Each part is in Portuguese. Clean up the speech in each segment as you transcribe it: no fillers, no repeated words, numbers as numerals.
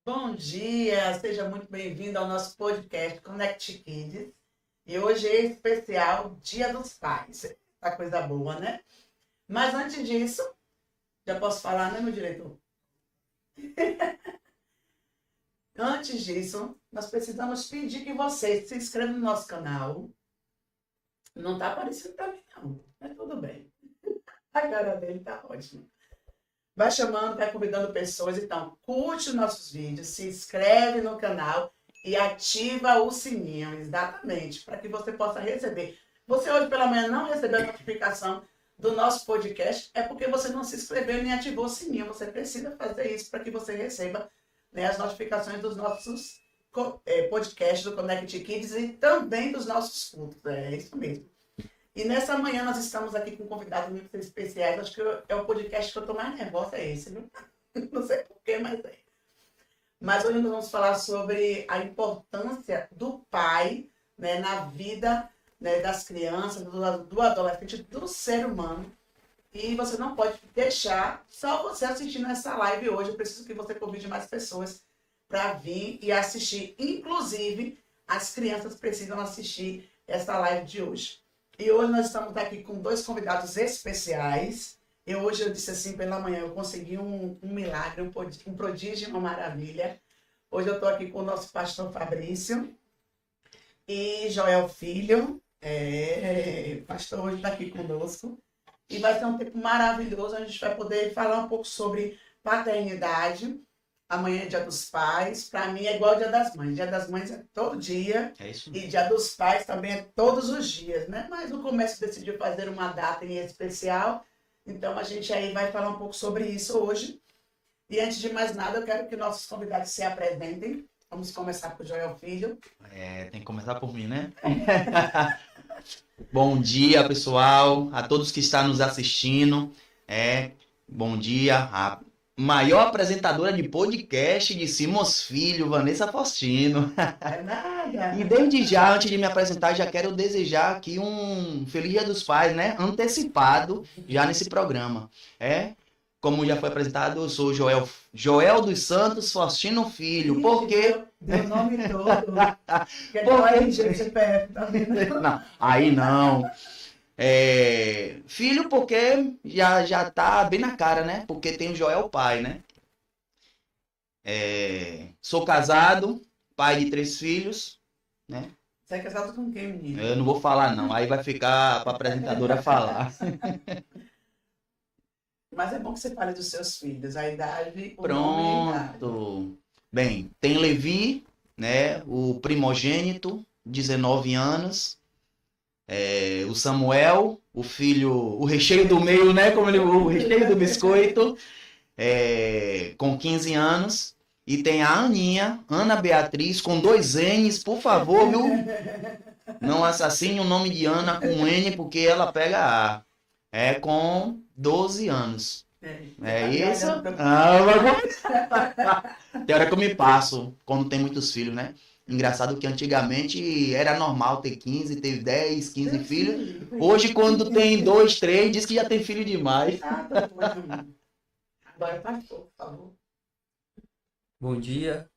Bom dia, seja muito bem-vindo ao nosso podcast Connect Kids. E hoje é especial Dia dos Pais. Tá coisa boa, né? Mas antes disso, já posso falar, né, meu diretor? Antes disso, nós precisamos pedir que você se inscreva no nosso canal. Não tá aparecendo pra mim, não. Mas tudo bem. A cara dele tá ótima. Vai chamando, vai convidando pessoas. Então, curte os nossos vídeos, se inscreve no canal e ativa o sininho, exatamente, para que você possa receber. Você hoje pela manhã não recebeu a notificação do nosso podcast, é porque você não se inscreveu nem ativou o sininho. Você precisa fazer isso para que você receba, né, as notificações dos nossos podcasts do Connect Kids e também dos nossos cultos. É isso mesmo. E nessa manhã nós estamos aqui com convidados muito especiais. Acho que é o podcast que eu estou mais nervosa, é esse, viu? Não sei porquê, mas é. Mas hoje nós vamos falar sobre a importância do pai, né, na vida, né, das crianças, do adolescente, do ser humano. E você não pode deixar só você assistindo essa live hoje. Eu preciso que você convide mais pessoas para vir e assistir. Inclusive, as crianças precisam assistir essa live de hoje. E hoje nós estamos aqui com dois convidados especiais. Hoje eu disse assim, pela manhã, eu consegui um milagre, um prodígio, uma maravilha. Hoje eu estou aqui com o nosso pastor Fabrício e Joel Filho. Pastor hoje está aqui conosco. E vai ser um tempo maravilhoso, a gente vai poder falar um pouco sobre paternidade. Amanhã é Dia dos Pais, para mim é igual Dia das Mães. Dia das Mães é todo dia, e Dia dos Pais também é todos os dias, né? Mas o comércio decidiu fazer uma data em especial, então a gente aí vai falar um pouco sobre isso hoje. E antes de mais nada, eu quero que nossos convidados se apresentem. Vamos começar com o Joel Filho. Tem que começar por mim, né? Bom dia, pessoal, a todos que estão nos assistindo. Bom dia, a maior apresentadora de podcast de Simões Filho, Vanessa Faustino. É nada. E desde já, antes de me apresentar, já quero desejar aqui um Feliz Dia dos Pais, né? Antecipado já nesse programa. Como já foi apresentado, eu sou Joel dos Santos Faustino Filho. Por quê? Deu nome todo. Quer que eu RG, CPF, tá vendo? Não, aí não. Filho porque já tá bem na cara, né? Porque tem o Joel pai, né? Sou casado, pai de 3 filhos, né? Você é casado com quem, menino? Eu não vou falar não, aí vai ficar pra apresentadora falar. Mas é bom que você fale dos seus filhos, a idade, o nome e a idade. Pronto. Bem, tem Levi, né? O primogênito, 19 anos. O Samuel, o filho, o recheio do meio, né? O recheio do biscoito, com 15 anos. E tem a Aninha, Ana Beatriz, com 2 N's, por favor, viu? Não assassine o nome de Ana com N, porque ela pega A. Com 12 anos. Isso? Tem hora que eu me passo, quando tem muitos filhos, né? Engraçado que antigamente era normal ter 15, ter 10, 15 filhos. Hoje, quando tem 2, 3, diz que já tem filho demais. Agora, pastor, por favor. Bom dia.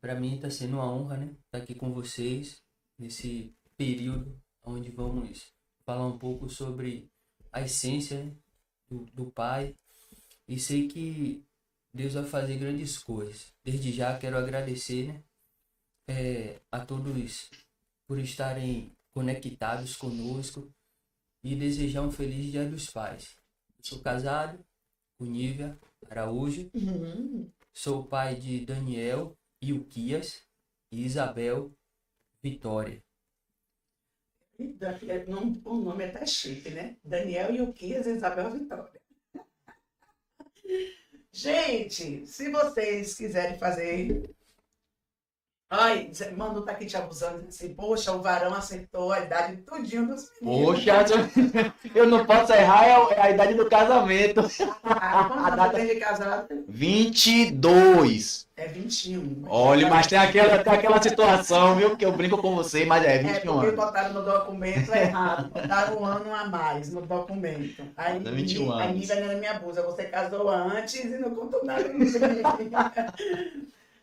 Para mim está sendo uma honra, né? Estar aqui com vocês nesse período onde vamos falar um pouco sobre a essência, né, do pai. E sei que Deus vai fazer grandes coisas. Desde já quero agradecer, né? A todos por estarem conectados conosco e desejar um feliz Dia dos Pais. Eu sou casado com Nívia Araújo, sou pai de Daniel Ilquias e Isabel Vitória. O nome é até chique, né? Daniel Ilquias e Isabel Vitória. Gente, se vocês quiserem fazer... Ai, Manu tá aqui te abusando, assim, poxa, o varão acertou a idade tudinho dos meninos. Poxa, eu não posso errar, é a idade do casamento. A data tem de casado? 22. É 21. Olha, mas tem aquela situação, viu, que eu brinco com você, mas é 21 porque anos. botaram no documento errado, botaram um ano a mais no documento. Aí É 21 anos. a Nívia não me abusa, você casou antes e não contou nada.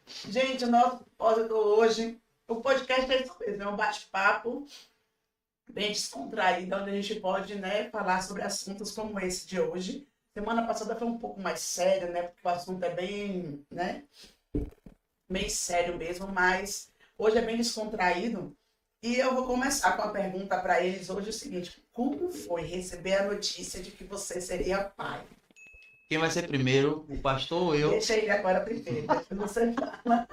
Gente, o nosso propósito hoje, o podcast é isso mesmo, é um bate-papo bem descontraído, onde a gente pode, né, falar sobre assuntos como esse de hoje. Semana passada foi um pouco mais sério, né, porque o assunto é bem, né, bem sério mesmo, mas hoje é bem descontraído. E eu vou começar com a pergunta para eles hoje, o seguinte: como foi receber a notícia de que você seria pai? Quem vai ser primeiro, o pastor ou eu? Deixa ele agora primeiro, depois você fala.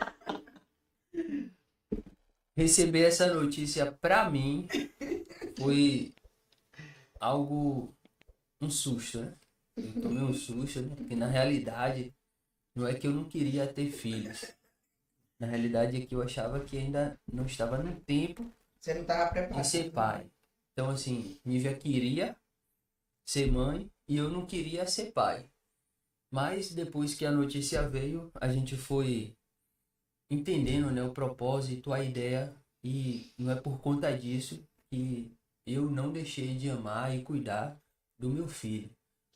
Receber essa notícia pra mim foi algo, um susto, né? Eu tomei um susto, né? Porque na realidade não é que eu não queria ter filhos. Na realidade é que eu achava que ainda não estava no tempo Você não estava de preparado. ser pai. Então assim, Nívia queria ser mãe e eu não queria ser pai. Mas depois que a notícia veio, a gente foi entendendo, né, o propósito, a ideia, e não é por conta disso que eu não deixei de amar e cuidar do meu filho.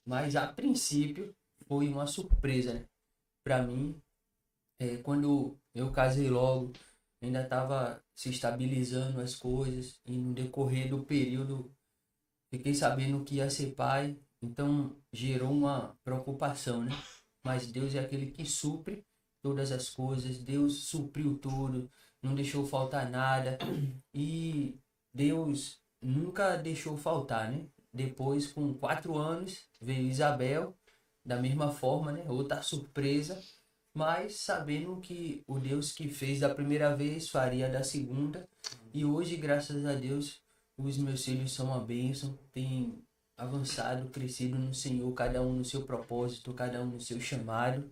Mas a princípio foi uma surpresa, né? Para mim, quando eu casei logo, ainda estava se estabilizando as coisas e no decorrer do período fiquei sabendo que ia ser pai, então gerou uma preocupação, né? Mas Deus é aquele que supre todas as coisas, Deus supriu tudo, não deixou faltar nada e Deus nunca deixou faltar, né? Depois, com 4 anos, veio Isabel, da mesma forma, né? Outra surpresa, mas sabendo que o Deus que fez da primeira vez faria da segunda. E hoje, graças a Deus, os meus filhos são uma bênção, têm avançado, crescido no Senhor, cada um no seu propósito, cada um no seu chamado.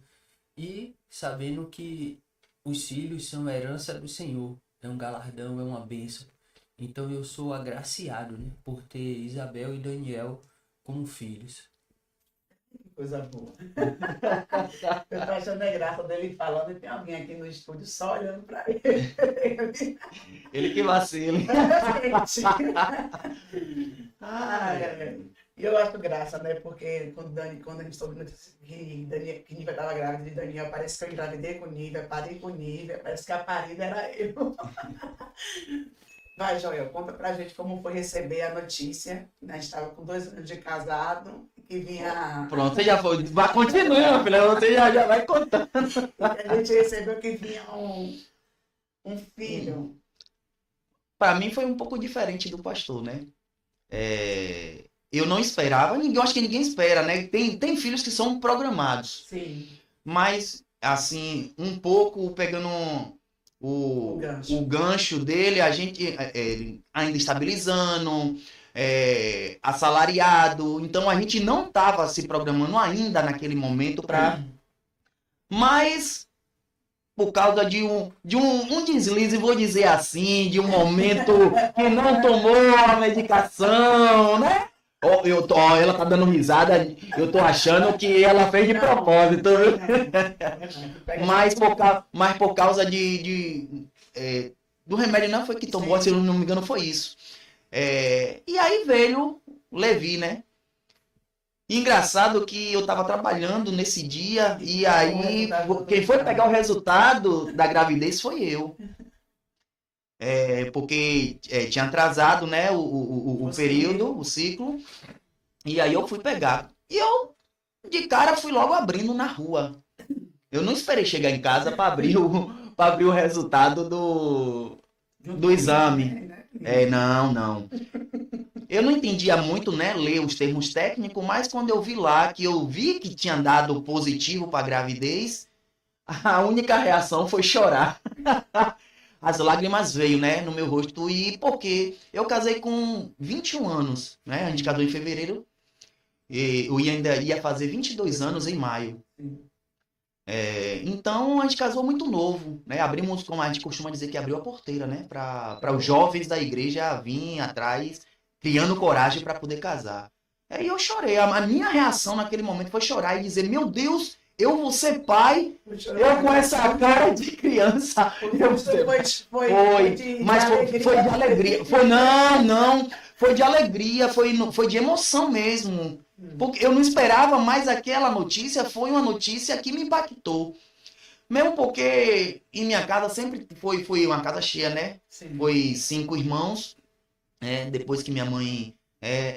E sabendo que os filhos são herança do Senhor, é um galardão, é uma bênção. Então eu sou agraciado, né, por ter Isabel e Daniel como filhos. Coisa boa. Eu tô achando graça dele falando e tem alguém aqui no estúdio só olhando pra ele. Ele que vacile. E eu acho graça, né? Porque quando a gente soube que Nívia estava grávida de Daniel, parece que eu engravidei com Nívia, parei com Nívia, parece que a parida era eu. Vai, Joel, conta pra gente como foi receber a notícia. A gente estava com 2 anos de casado e vinha. Pronto, você já foi. Vai, continue, meu filho. Você já vai contando. A gente recebeu que vinha um filho. Para mim foi um pouco diferente do pastor, né? Eu não esperava, eu acho que ninguém espera, né? Tem filhos que são programados. Sim. Mas, assim, um pouco pegando o gancho dele, a gente ainda estabilizando, assalariado. Então a gente não estava se programando ainda naquele momento para. Mas por causa de um deslize, vou dizer assim, de um momento que não tomou a medicação, né? Ela tá dando risada, eu tô achando que ela fez de propósito, viu? Mas por causa do remédio não foi que tomou, se eu não me engano foi isso. E aí veio o Levi, né? Engraçado que eu tava trabalhando nesse dia e aí quem foi pegar o resultado da gravidez foi eu. Porque tinha atrasado, né, o período, o ciclo, e aí eu fui pegar. E eu, de cara, fui logo abrindo na rua. Eu não esperei chegar em casa para abrir o resultado do exame. Não. Eu não entendia muito, né, ler os termos técnicos, mas quando eu vi lá, que eu vi que tinha dado positivo para gravidez, a única reação foi chorar. As lágrimas veio, né, no meu rosto. E porque eu casei com 21 anos, né? A gente casou em fevereiro. E eu ainda ia fazer 22 anos em maio. Então a gente casou muito novo, né? Abrimos, como a gente costuma dizer, que abriu a porteira, né? Para os jovens da igreja virem atrás, criando coragem para poder casar. Aí eu chorei. A minha reação naquele momento foi chorar e dizer: meu Deus, eu vou ser pai, eu com essa cara de criança. Foi de alegria. Foi de alegria, foi de emoção mesmo. Porque eu não esperava, mas aquela notícia foi uma notícia que me impactou. Mesmo porque em minha casa sempre foi uma casa cheia, né? Sim. Foi 5 irmãos, depois que minha mãe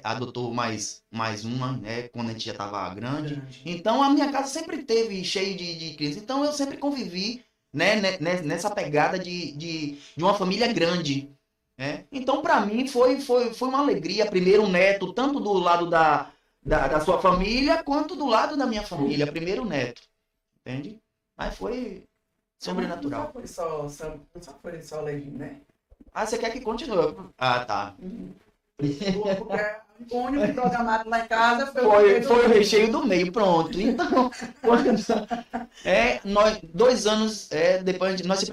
adotou mais uma, né? Quando a gente já estava grande. Então a minha casa sempre teve cheio de crianças. Então eu sempre convivi, né, nessa pegada de uma família grande. Né? Então para mim foi uma alegria. Primeiro neto, tanto do lado da sua família, quanto do lado da minha família. Primeiro neto. Entende? Mas foi sobrenatural. Não só foi só alegria, né? Ah, você quer que continue? Ah, tá. Porque o único programado lá em casa Foi o recheio do meio, pronto. Então, nós, 2 anos depois nós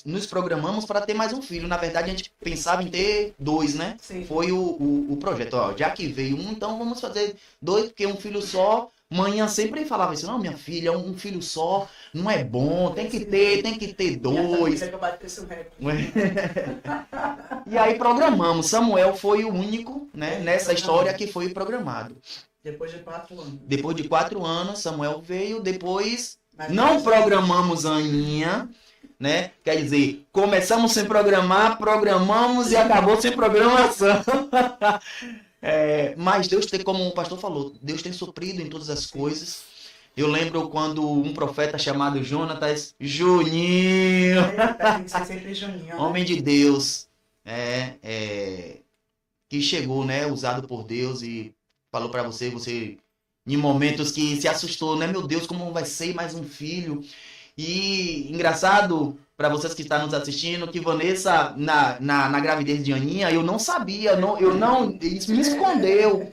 nos programamos para ter mais um filho. Na verdade, a gente pensava em ter 2, né? Sim. Foi o projeto. Ó, já que veio um, então vamos fazer 2, porque um filho só. Manhã sempre falava isso, não, minha filha, um filho só não é bom, tem que ter 2. E aí programamos. Samuel foi o único, né, nessa história que foi programado. Depois de 4 anos. Depois de 4 anos, Samuel veio. Depois não programamos a Aninha, né? Quer dizer, começamos sem programar, programamos e acabou sem programação. Mas Deus tem, como o pastor falou, Deus tem suprido em todas as coisas. Eu lembro quando um profeta chamado Jonatas, Juninho, Tem que ser sempre Juninho, homem de Deus, que chegou, né, usado por Deus e falou para você em momentos que se assustou, né, meu Deus, como vai ser mais um filho? E engraçado para vocês que estão nos assistindo que Vanessa na gravidez de Aninha, eu não sabia, isso me escondeu.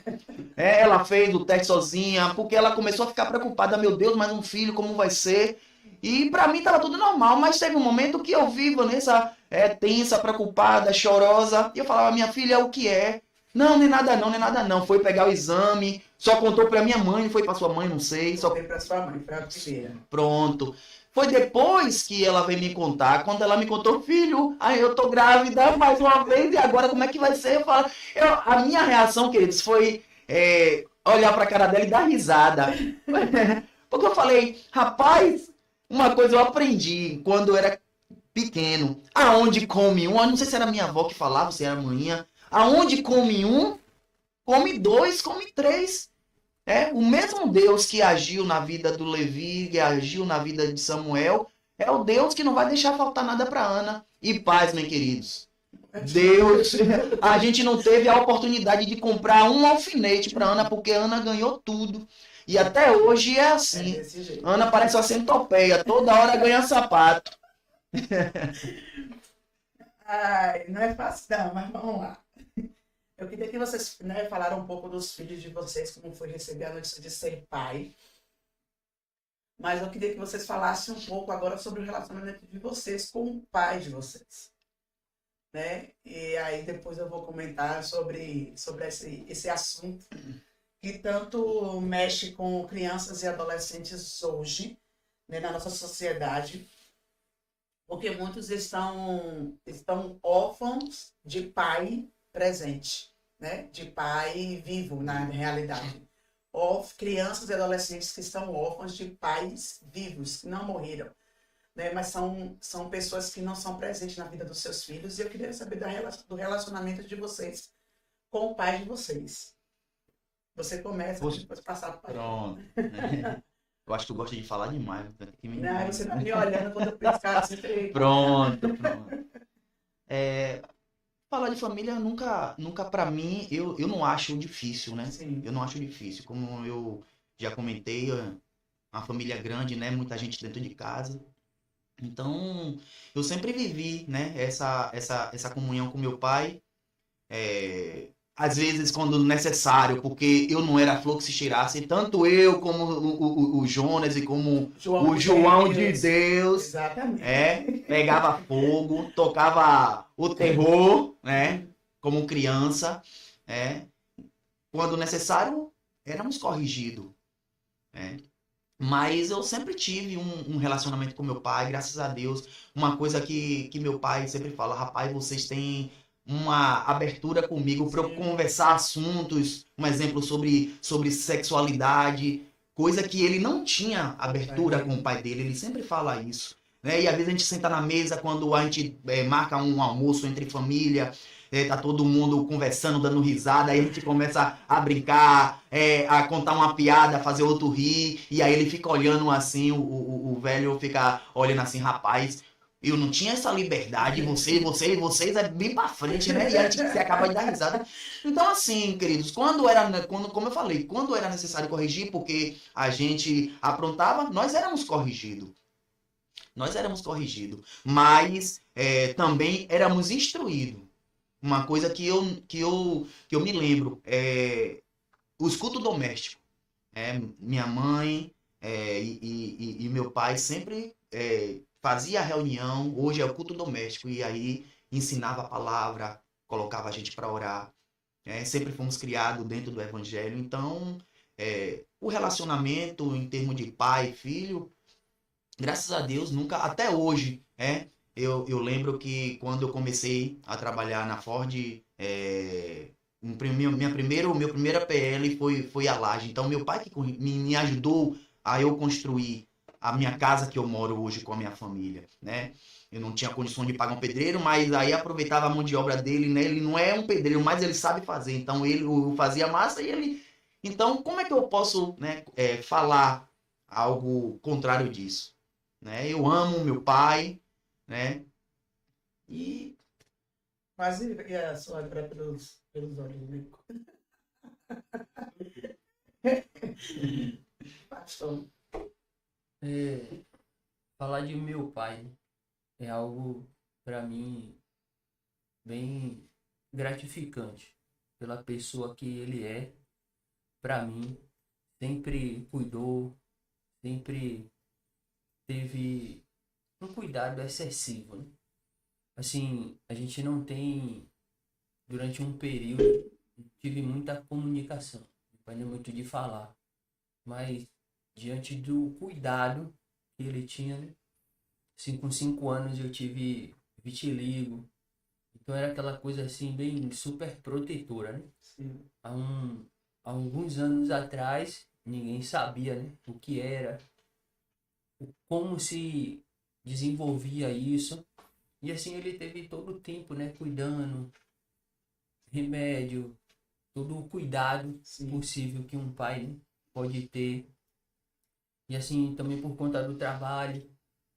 Ela fez o teste sozinha porque ela começou a ficar preocupada, meu Deus, mais um filho, como vai ser? E para mim tava tudo normal, mas teve um momento que eu vi Vanessa tensa, preocupada, chorosa, e eu falava, minha filha, o que é? Não, nem nada não. Foi pegar o exame, só contou para minha mãe, não foi para sua mãe, não sei. Só foi para sua mãe, foi a primeira. Pronto. Foi depois que ela veio me contar, quando ela me contou, filho, aí eu tô grávida mais uma vez, e agora como é que vai ser? A minha reação, queridos, foi olhar pra cara dela e dar risada. Porque eu falei, rapaz, uma coisa eu aprendi quando eu era pequeno. Aonde come um, eu não sei se era minha avó que falava, se era a manhã. Aonde come um, come 2, come 3. O mesmo Deus que agiu na vida do Levi, que agiu na vida de Samuel, é o Deus que não vai deixar faltar nada para Ana. E paz, meus queridos. Deus, a gente não teve a oportunidade de comprar um alfinete para Ana, porque Ana ganhou tudo. E até hoje é assim. Ana parece uma centopeia, toda hora ganha sapato. Ai, não é fácil não, mas vamos lá. Eu queria que vocês falaram um pouco dos filhos de vocês, como foi receber a notícia de ser pai. Mas eu queria que vocês falassem um pouco agora sobre o relacionamento de vocês com o pai de vocês. Né? E aí depois eu vou comentar sobre esse assunto que tanto mexe com crianças e adolescentes hoje, né, na nossa sociedade. Porque muitos estão órfãos de pai presente, né? De pai vivo, na realidade. Crianças e adolescentes que estão órfãos de pais vivos, que não morreram, né? Mas são pessoas que não são presentes na vida dos seus filhos. E eu queria saber do relacionamento de vocês com o pai de vocês. Você começa, depois passar para o pai. Pronto. Eu acho que tu gosta de falar demais. Não, você tá me olhando quando eu pescar assim. Pronto. Falar de família nunca para mim, eu não acho difícil, né? Sim. Eu não acho difícil. Como eu já comentei, uma família grande, né? Muita gente dentro de casa. Então, eu sempre vivi, né? Essa comunhão com meu pai. Às vezes, quando necessário, porque eu não era flor que se cheirasse, tanto eu como o Jonas e como o João de Deus. Exatamente. Pegava fogo, tocava o terror, né? Como criança. Quando necessário, éramos corrigidos. Mas eu sempre tive um relacionamento com meu pai, graças a Deus. Uma coisa que meu pai sempre fala, rapaz, vocês têm uma abertura comigo para eu conversar assuntos, um exemplo sobre sexualidade. coisa que ele não tinha abertura com o pai dele, ele sempre fala isso. Né? E às vezes a gente senta na mesa quando a gente marca um almoço entre família, tá todo mundo conversando, dando risada, aí a gente começa a brincar, a contar uma piada, a fazer outro rir, e aí ele fica olhando assim, o velho fica olhando assim, rapaz, eu não tinha essa liberdade, vocês é bem pra frente, né? E a gente você acaba de dar risada. Então, assim, queridos, como eu falei, quando era necessário corrigir, porque a gente aprontava, nós éramos corrigidos. Nós éramos corrigidos, mas também éramos instruídos. Uma coisa que eu me lembro, os cultos domésticos. Minha mãe e meu pai sempre fazia reunião, hoje é o culto doméstico, e aí ensinava a palavra, colocava a gente para orar. Sempre fomos criados dentro do evangelho, então o relacionamento em termos de pai e filho, graças a Deus, nunca, até hoje, eu lembro que quando eu comecei a trabalhar na Ford, meu primeira PL foi a laje. Então, meu pai que me ajudou a eu construir a minha casa que eu moro hoje com a minha família, né? Eu não tinha condições de pagar um pedreiro, mas aí aproveitava a mão de obra dele, né? Ele não é um pedreiro, mas ele sabe fazer. Então, ele fazia massa e ele... Então, como é que eu posso, né, falar algo contrário disso? Né? Eu amo meu pai, né? E Mas e a sua glória pelos olhos, né? Pastor. Falar de meu pai, né, é algo para mim bem gratificante pela pessoa que ele é. Para mim, sempre cuidou, sempre teve um cuidado excessivo, né? Assim, a gente não tem, durante um período, tive muita comunicação. Meu pai não é muito de falar, mas diante do cuidado que ele tinha, né? Assim, com 5 anos eu tive vitiligo, então era aquela coisa assim, bem super protetora, né? Sim. Há alguns anos atrás, ninguém sabia, né, o que era, como se desenvolvia isso. E assim ele teve todo o tempo, né, cuidando, remédio, todo o cuidado Sim. possível que um pai, né, pode ter. E assim, também por conta do trabalho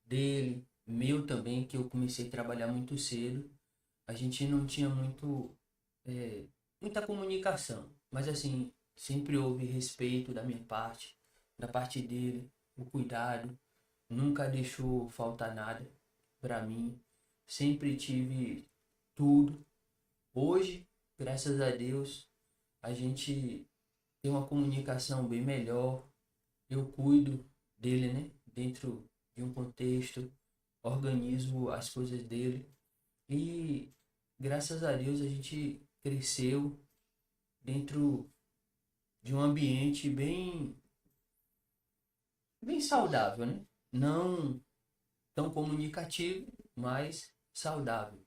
dele, meu também, que eu comecei a trabalhar muito cedo, a gente não tinha muita comunicação. Mas assim, sempre houve respeito da minha parte, da parte dele, o cuidado, nunca deixou faltar nada para mim. Sempre tive tudo. Hoje, graças a Deus, a gente tem uma comunicação bem melhor. Eu cuido dele, né? Dentro de um contexto, organizo as coisas dele. E graças a Deus a gente cresceu dentro de um ambiente bem saudável, né? Não tão comunicativo, mas saudável,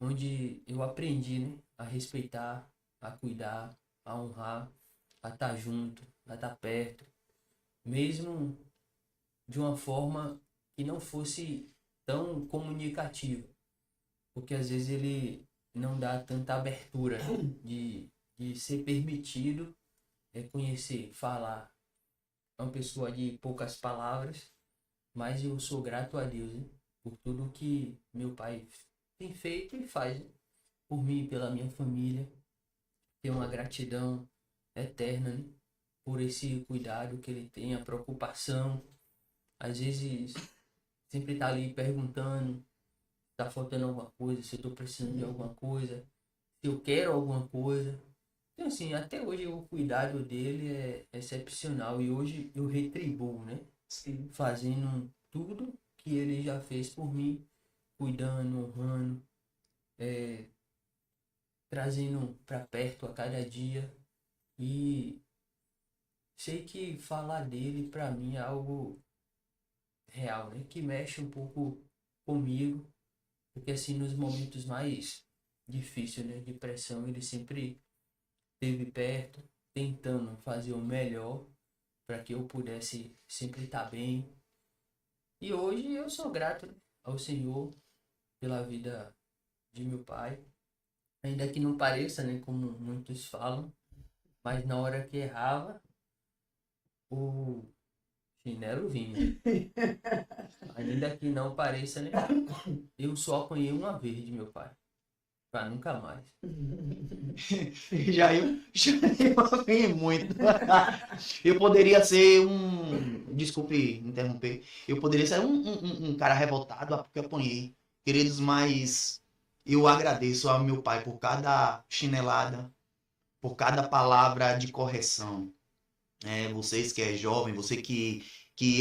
onde eu aprendi, né, a respeitar, a cuidar, a honrar, a estar junto, a estar perto, mesmo de uma forma que não fosse tão comunicativa, porque às vezes ele não dá tanta abertura, né, de ser permitido conhecer, falar. É uma pessoa de poucas palavras, mas eu sou grato a Deus, né, por tudo que meu pai tem feito e faz, né, por mim e pela minha família. Tenho uma gratidão eterna, né, por esse cuidado que ele tem, a preocupação. Às vezes sempre tá ali perguntando se tá faltando alguma coisa, se eu tô precisando de alguma coisa, se eu quero alguma coisa. Então assim, até hoje o cuidado dele é excepcional e hoje eu retribuo, né? Sim. Fazendo tudo que ele já fez por mim, cuidando, honrando, trazendo para perto a cada dia. E sei que falar dele para mim é algo real, né? Que mexe um pouco comigo, porque assim nos momentos mais difíceis, né, de pressão, ele sempre esteve perto, tentando fazer o melhor para que eu pudesse sempre estar bem. E hoje eu sou grato, né, ao Senhor pela vida de meu pai. Ainda que não pareça, né, como muitos falam, mas na hora que errava, o chinelo vinha. Ainda que não pareça, né, eu só apanhei uma vez de meu pai, pra nunca mais. Já eu apanhei muito. Eu poderia ser desculpe interromper. Eu poderia ser um cara revoltado porque eu apanhei. Queridos, mas eu agradeço ao meu pai por cada chinelada, por cada palavra de correção. Vocês que é jovem, você que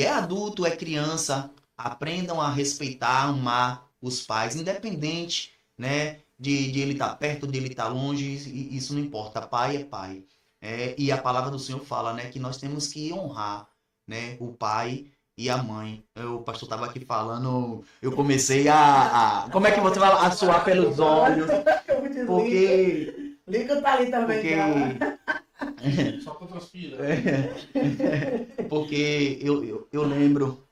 é adulto, é criança, aprendam a respeitar, amar os pais, independente, né, de ele estar perto, de ele estar longe, isso não importa. Pai é pai. E a palavra do Senhor fala, né, que nós temos que honrar, né, o pai e a mãe. O pastor estava aqui falando, eu comecei como é que você fala? A suar pelos olhos, porque... Lincoln tá ali também, porque... Só que eu transpiro. Porque eu lembro.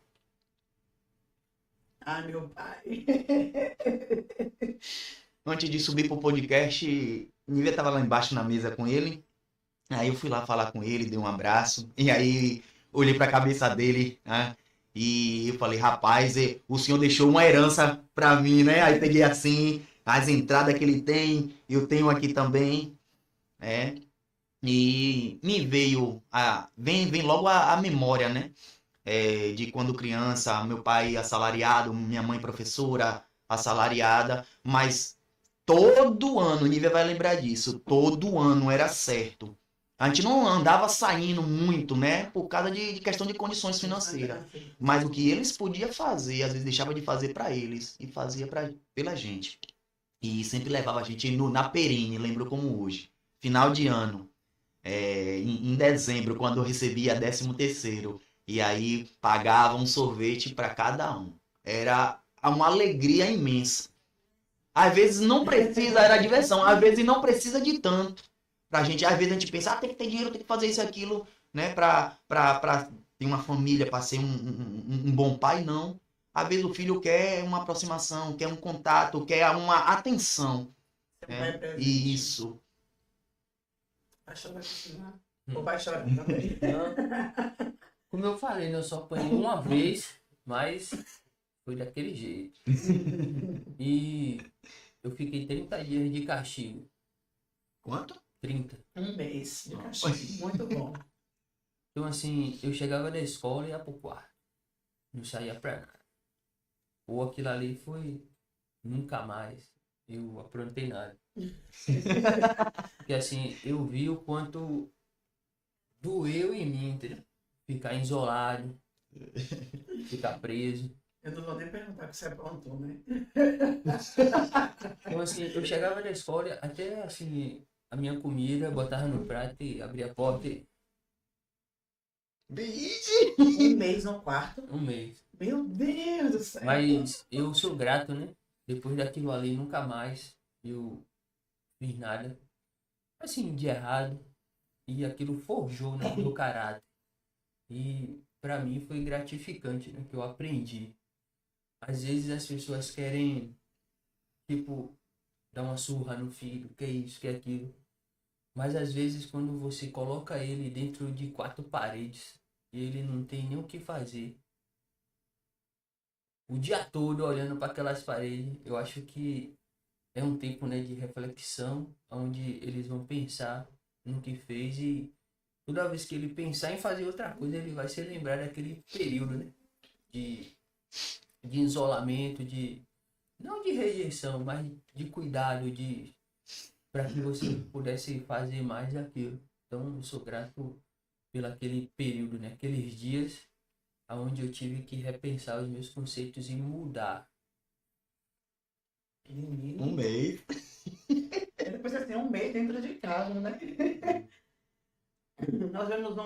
Ai, meu pai. Antes de subir pro podcast, Nívia tava lá embaixo na mesa com ele. Aí eu fui lá falar com ele, dei um abraço. E aí olhei pra cabeça dele, né? E eu falei, rapaz, o senhor deixou uma herança pra mim, né? Aí peguei assim, as entradas que ele tem, eu tenho aqui também, né? E me veio, vem logo a memória, né? De quando criança, meu pai assalariado, minha mãe professora assalariada, mas todo ano, Nívia vai lembrar disso, todo ano era certo. A gente não andava saindo muito, né? Por causa de questão de condições financeiras. Mas o que eles podiam fazer, às vezes deixava de fazer para eles e fazia pela gente. E sempre levava a gente na perine, lembro como hoje. Final de ano. Em dezembro, quando eu recebia 13º, e aí pagava um sorvete para cada um. Era uma alegria imensa. Às vezes não precisa, era diversão, às vezes não precisa de tanto. Pra gente, às vezes a gente pensa, tem que ter dinheiro, tem que fazer isso e aquilo, né, pra ter uma família, pra ser um bom pai, não. Às vezes o filho quer uma aproximação, quer um contato, quer uma atenção. E isso. Pastor vai continuar. O pai chora também. Não, como eu falei, né, eu só apanhei uma vez, mas foi daquele jeito. E eu fiquei 30 dias de castigo. Quanto? 30. Um mês de castigo. Muito bom. Então, assim, eu chegava da escola e ia pro quarto. Não saía pra nada. Ou aquilo ali foi nunca mais. Eu aprontei nada. Porque, assim, eu vi o quanto doeu em mim, entendeu? Ficar isolado, ficar preso. Eu não vou nem perguntar o que você aprontou, né? Então, assim, eu chegava da escola, até, assim, a minha comida, botava no prato e abria a porta e... Um mês no quarto. Um mês. Meu Deus do céu. Mas eu sou grato, né? Depois daquilo ali, nunca mais eu fiz nada, assim, de errado. E aquilo forjou, né, meu caráter. E pra mim foi gratificante, né? Que eu aprendi. Às vezes as pessoas querem, tipo, dar uma surra no filho, que é isso, que é aquilo. Mas às vezes quando você coloca ele dentro de 4 paredes e ele não tem nem o que fazer, o dia todo olhando para aquelas paredes, eu acho que é um tempo, né, de reflexão, onde eles vão pensar no que fez e toda vez que ele pensar em fazer outra coisa, ele vai se lembrar daquele período, né, de isolamento, não de rejeição, mas de cuidado, para que você pudesse fazer mais daquilo. Então, eu sou grato pelo aquele período, né, aqueles dias onde eu tive que repensar os meus conceitos e mudar. Um mês. Depois assim, um mês dentro de casa, né? Nós vemos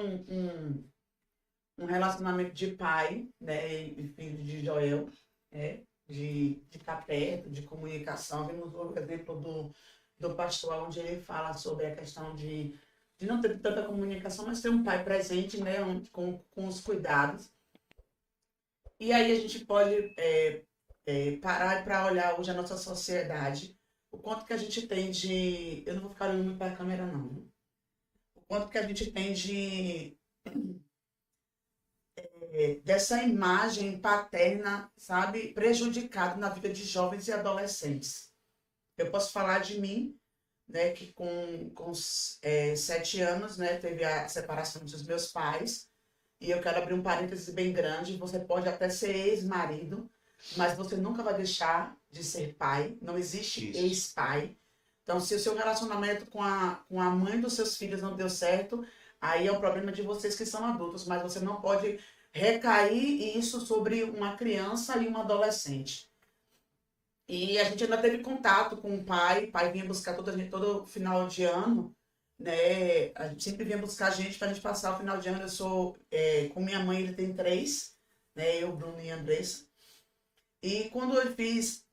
um relacionamento de pai, né, e filho de Joel, né, de estar perto, de comunicação. Vemos o exemplo do pastor, onde ele fala sobre a questão de de não ter tanta comunicação, mas ter um pai presente, né, com os cuidados. E aí a gente pode parar para olhar hoje a nossa sociedade, o quanto que a gente tem de... Eu não vou ficar olhando muito para a câmera, não. O quanto que a gente tem dessa imagem paterna, sabe, prejudicada na vida de jovens e adolescentes. Eu posso falar de mim, né, que com 7 anos, né, teve a separação dos meus pais, e eu quero abrir um parênteses bem grande, você pode até ser ex-marido, mas você nunca vai deixar de ser pai, não existe ex-pai. Então, se o seu relacionamento com a mãe dos seus filhos não deu certo, aí é o problema de vocês que são adultos, mas você não pode recair isso sobre uma criança e um adolescente. E a gente ainda teve contato com o pai vinha buscar todo final de ano, né? A gente sempre vinha buscar a gente para a gente passar o final de ano. Eu sou, com minha mãe, ele tem 3, né? Eu, Bruno e Andressa. E quando eu fiz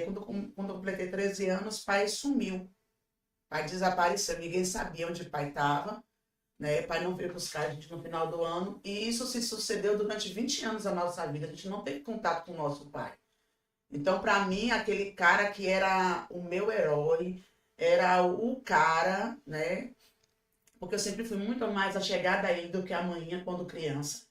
quando eu completei 13 anos, o pai sumiu. O pai desapareceu, ninguém sabia onde o pai estava, né? O pai não veio buscar a gente no final do ano. E isso se sucedeu durante 20 anos da nossa vida. A gente não teve contato com o nosso pai. Então, para mim, aquele cara que era o meu herói, era o cara, né? Porque eu sempre fui muito mais achegada a ele do que a mãe quando criança.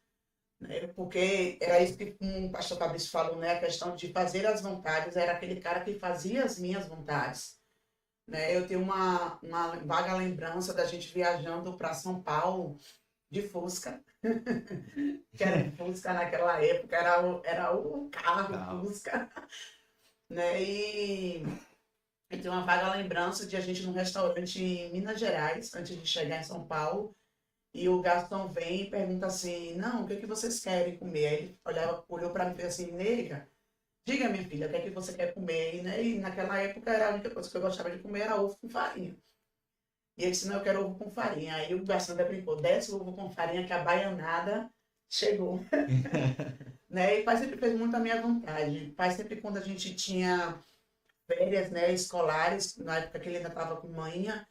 Né? Porque era isso que o pastor Fabrício falou, né? A questão de fazer as vontades, era aquele cara que fazia as minhas vontades. Né? Eu tenho uma vaga lembrança da gente viajando para São Paulo de Fusca. Que era Fusca naquela época, era o carro Fusca. Né? E eu tenho uma vaga lembrança de a gente num restaurante em Minas Gerais, antes de chegar em São Paulo. E o garçom vem e pergunta assim, não, o que vocês querem comer? Aí ele olhou para mim e fez assim, nega, diga, minha filha, o que você quer comer? E, né? E naquela época a única coisa que eu gostava de comer era ovo com farinha. E ele disse, não, eu quero ovo com farinha. Aí o garçom brincou, desce o ovo com farinha que a baianada chegou. Né? E o pai sempre fez muito a minha vontade. O pai sempre, quando a gente tinha férias, né, escolares, na época que ele ainda estava com manhã,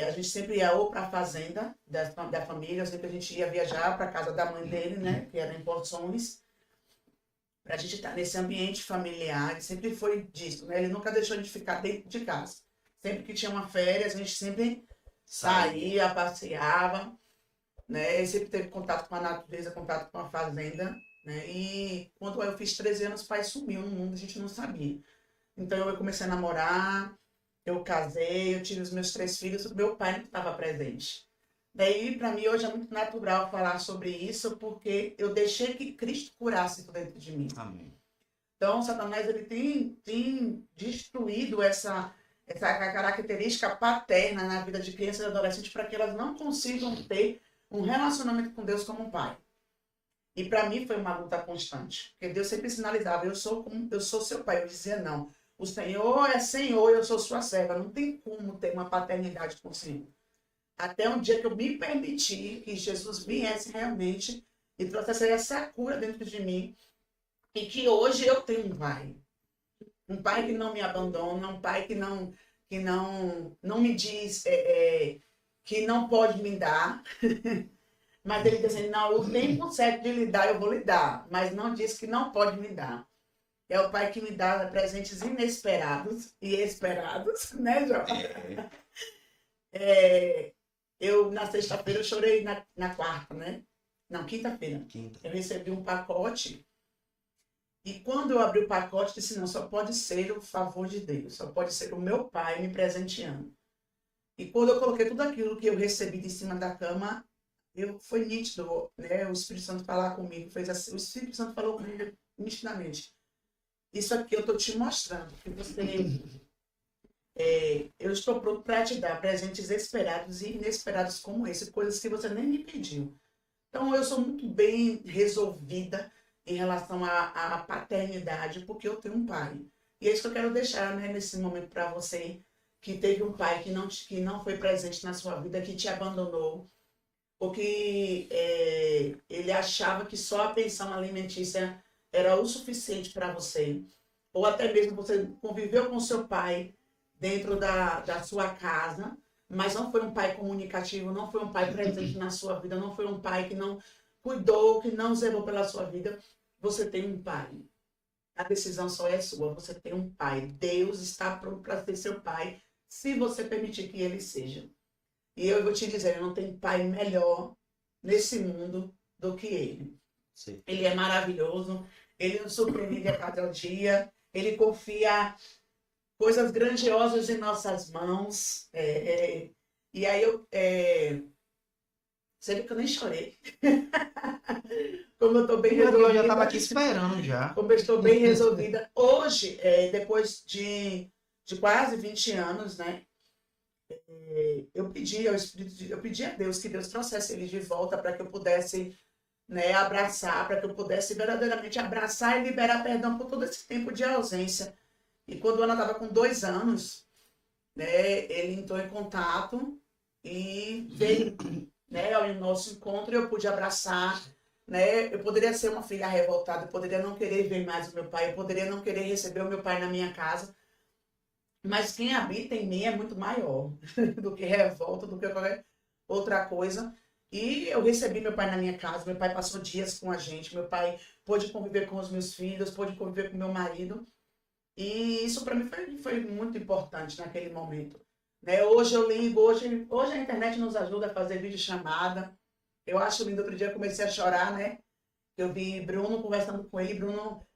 a gente sempre ia ou para a fazenda da família, sempre a gente ia viajar para a casa da mãe dele, né, que era em Porções, para a gente estar nesse ambiente familiar. Ele sempre foi disso, né? Ele nunca deixou a gente ficar dentro de casa. Sempre que tinha uma férias, a gente sempre saía, passeava, né? Ele sempre teve contato com a natureza, contato com a fazenda, né? E quando eu fiz 13 anos, o pai sumiu no mundo, a gente não sabia. Então eu comecei a namorar, eu casei, eu tive os meus 3 filhos, o meu pai não estava presente. Daí, para mim, hoje é muito natural falar sobre isso, porque eu deixei que Cristo curasse tudo dentro de mim. Amém. Então, Satanás, ele tem destruído essa característica paterna na vida de crianças e adolescentes para que elas não consigam ter um relacionamento com Deus como um pai. E para mim foi uma luta constante, porque Deus sempre sinalizava, eu sou seu pai. Eu dizia, não, o Senhor é Senhor, eu sou sua serva. Não tem como ter uma paternidade com o Senhor. Até um dia que eu me permiti que Jesus viesse realmente e trouxesse essa cura dentro de mim. E que hoje eu tenho um pai. Um pai que não me abandona, um pai que não me diz que não pode me dar. Mas ele diz assim, não, o tempo certo de lhe dar, eu vou lhe dar. Mas não diz que não pode me dar. É o pai que me dá presentes inesperados e esperados, né, João? Eu, na sexta-feira, eu chorei na quarta, né? Não, quinta-feira. Eu recebi um pacote. E quando eu abri o pacote, disse, não, só pode ser o favor de Deus. Só pode ser o meu pai me presenteando. E quando eu coloquei tudo aquilo que eu recebi de cima da cama, foi nítido, né? O Espírito Santo falar comigo. Fez assim, o Espírito Santo falou comigo nitidamente. Isso aqui eu estou te mostrando. Que você... eu estou pronto para te dar presentes esperados e inesperados como esse, coisas que você nem me pediu. Então, eu sou muito bem resolvida em relação à paternidade, porque eu tenho um pai. E é isso que eu quero deixar, né, nesse momento para você, que teve um pai que não foi presente na sua vida, que te abandonou, ou que ele achava que só a pensão alimentícia era o suficiente para você, ou até mesmo você conviveu com seu pai dentro da sua casa, mas não foi um pai comunicativo, não foi um pai presente na sua vida, não foi um pai que não cuidou, que não zelou pela sua vida, você tem um pai. A decisão só é sua, você tem um pai. Deus está pronto para ser seu pai, se você permitir que ele seja. E eu vou te dizer, não tem pai melhor nesse mundo do que ele. Sim. Ele é maravilhoso, ele nos surpreende a cada dia, ele confia coisas grandiosas em nossas mãos. E aí você vê que eu nem chorei. Como eu estou bem resolvida. Eu já estava aqui esperando já. Como eu estou bem resolvida. Hoje, depois de quase 20 anos, né? Eu pedi ao Espírito, eu pedi a Deus que Deus trouxesse ele de volta para que eu pudesse, né, abraçar, para que eu pudesse verdadeiramente abraçar e liberar perdão por todo esse tempo de ausência. E quando Ana estava com 2 anos, né, ele entrou em contato e veio, né, ao nosso encontro, e eu pude abraçar, né? Eu poderia ser uma filha revoltada, eu poderia não querer ver mais o meu pai, eu poderia não querer receber o meu pai na minha casa, mas quem habita em mim é muito maior do que revolta, do que qualquer outra coisa. E eu recebi meu pai na minha casa, meu pai passou dias com a gente, meu pai pôde conviver com os meus filhos, pôde conviver com meu marido. E isso para mim foi muito importante naquele momento. Né? Hoje eu ligo, hoje a internet nos ajuda a fazer videochamada. Eu acho lindo, outro dia eu comecei a chorar, né? Eu vi Bruno conversando com ele, Bruno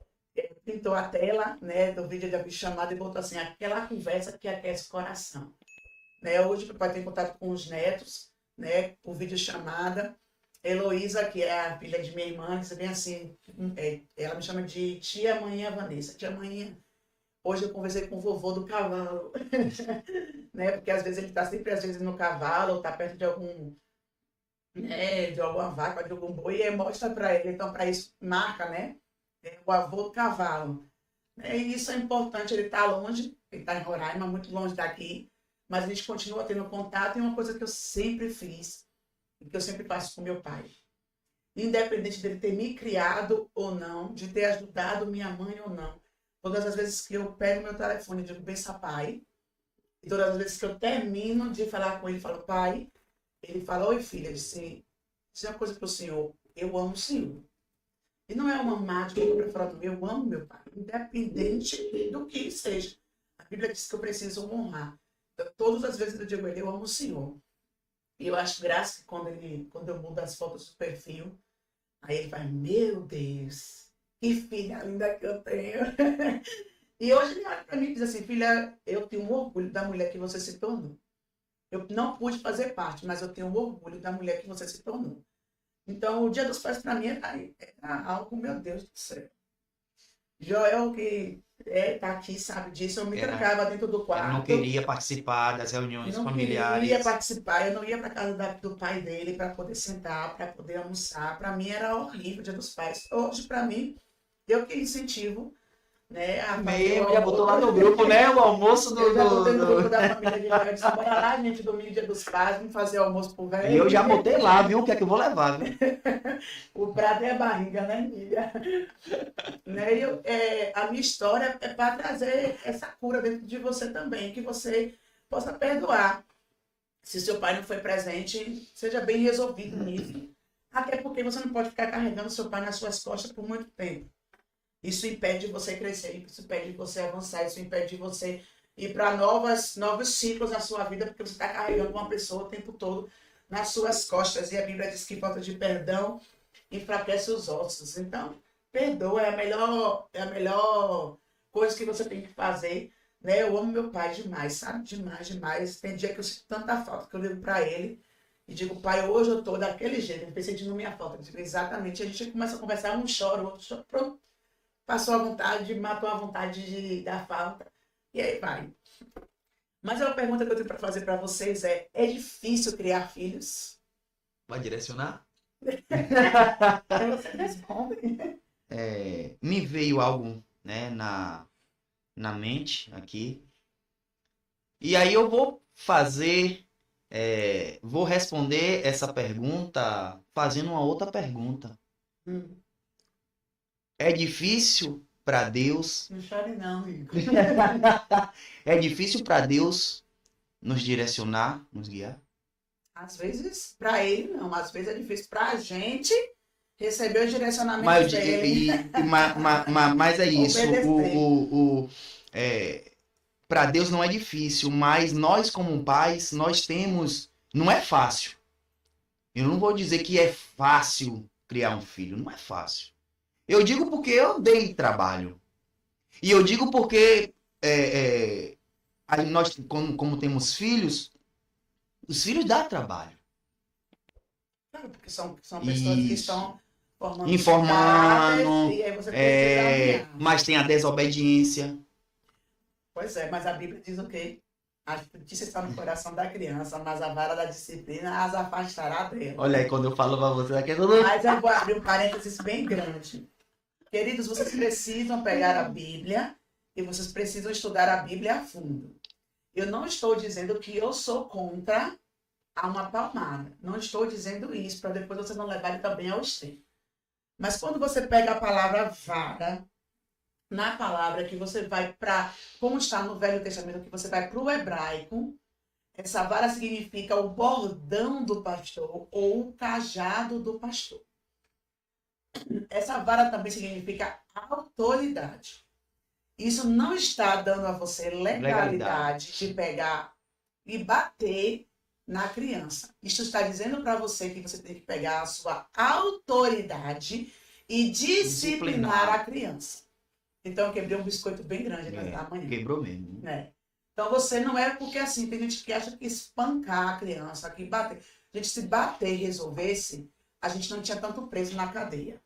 pintou a tela, né, do vídeo da videochamada e botou assim, aquela conversa que aquece o coração. Né? Hoje o papai tem contato com os netos, né, por videochamada. Heloísa, que é a filha de minha irmã, que vem assim, ela me chama de tia Manhã Vanessa, tia Manhã. Hoje eu conversei com o vovô do cavalo, né, porque às vezes ele está sempre às vezes no cavalo, ou está perto de algum, né, de alguma vaca, de algum boi, e mostra para ele, então para isso marca, né, o avô do cavalo. E isso é importante, ele está longe, ele está em Roraima, muito longe daqui, mas a gente continua tendo contato, e uma coisa que eu sempre fiz, e que eu sempre faço com meu pai. Independente dele ter me criado ou não, de ter ajudado minha mãe ou não, todas as vezes que eu pego meu telefone e digo, bença pai, e todas as vezes que eu termino de falar com ele, falo, pai, ele fala, oi filha, eu disse, isso é uma coisa para o senhor, eu amo o senhor. E não é uma mágica para falar do meu, eu amo meu pai, independente do que seja. A Bíblia diz que eu preciso honrar. Então, todas as vezes eu digo, eu amo o senhor. E eu acho graça que quando eu mudo as fotos do perfil, aí ele vai, meu Deus, que filha linda que eu tenho. E hoje ele olha para mim e diz assim, filha, eu tenho um orgulho da mulher que você se tornou. Eu não pude fazer parte, mas eu tenho um orgulho da mulher que você se tornou. Então, o Dia dos Pais para mim é algo, meu Deus do céu. Joel, que tá aqui, sabe disso, eu me trancava dentro do quarto. Ele não queria participar das reuniões familiares. Eu não queria participar, eu não ia para casa do pai dele para poder sentar, para poder almoçar. Para mim era horrível o Dia dos Pais. Hoje, para mim, eu que incentivo, né? Já botou lá no grupo, né? O almoço Eu já botei no grupo da família de Joel, disse, bora lá, gente, domingo, Dia dos Pais, vamos fazer almoço pro velho. E eu já botei lá, viu? O que é que eu vou levar, viu? O prato é a barriga, né, Emília? Né? A minha história é para trazer essa cura dentro de você também, que você possa perdoar. Se seu pai não foi presente, seja bem resolvido nisso. Até porque você não pode ficar carregando seu pai nas suas costas por muito tempo. Isso impede de você crescer, isso impede de você avançar, isso impede de você ir para novos ciclos na sua vida, porque você está carregando uma pessoa o tempo todo nas suas costas. E a Bíblia diz que falta de perdão enfraquece os ossos. Então, perdoa, é a melhor coisa que você tem que fazer. Né? Eu amo meu pai demais, sabe? Demais, demais. Tem dia que eu sinto tanta falta que eu ligo para ele e digo, pai, hoje eu tô daquele jeito, ele sentindo minha falta. Eu digo, exatamente. A gente começa a conversar, um chora, o outro chora, pronto. Passou a vontade, matou a vontade da falta. E aí vai. Mas a pergunta que eu tenho para fazer para vocês é difícil criar filhos? Vai direcionar? Você responde. Me veio algo, né, na mente aqui. E aí eu vou vou responder essa pergunta fazendo uma outra pergunta. É difícil para Deus? Não chore não, Igor. É difícil para Deus nos direcionar, nos guiar? Às vezes, para ele não. Às vezes é difícil para a gente receber o direcionamento Mas, dele. mas é isso. Obedecer. Para Deus não é difícil, mas nós como pais, nós temos... Não é fácil. Eu não vou dizer que é fácil criar um filho. Não é fácil. Eu digo porque eu dei trabalho. E eu digo porque aí nós, como temos filhos, os filhos dão trabalho. Claro, porque são pessoas que Isso. estão formando Informando, e aí você precisa alinhar. mas tem a desobediência. Pois é, mas a Bíblia diz o quê? A justiça está no coração da criança, mas a vara da disciplina as afastará dela. Olha aí, quando eu falo pra você, aqui é tudo... Mas eu vou abrir um parênteses bem grande. Queridos, vocês precisam pegar a Bíblia e vocês precisam estudar a Bíblia a fundo. Eu não estou dizendo que eu sou contra a uma palmada. Não estou dizendo isso, para depois vocês não levarem também ao extremo. Mas quando você pega a palavra vara, na palavra que você vai para, como está no Velho Testamento, que você vai para o hebraico, essa vara significa o bordão do pastor ou o cajado do pastor. Essa vara também significa autoridade. Isso não está dando a você legalidade de pegar e bater na criança. Isso está dizendo para você que você tem que pegar a sua autoridade e disciplinar a criança. Então, eu quebrei um biscoito bem grande nessa manhã. Quebrou mesmo. Então, você não é porque assim, tem gente que acha que espancar a criança, que bater. Gente, se bater e resolvesse, a gente não tinha tanto preso na cadeia.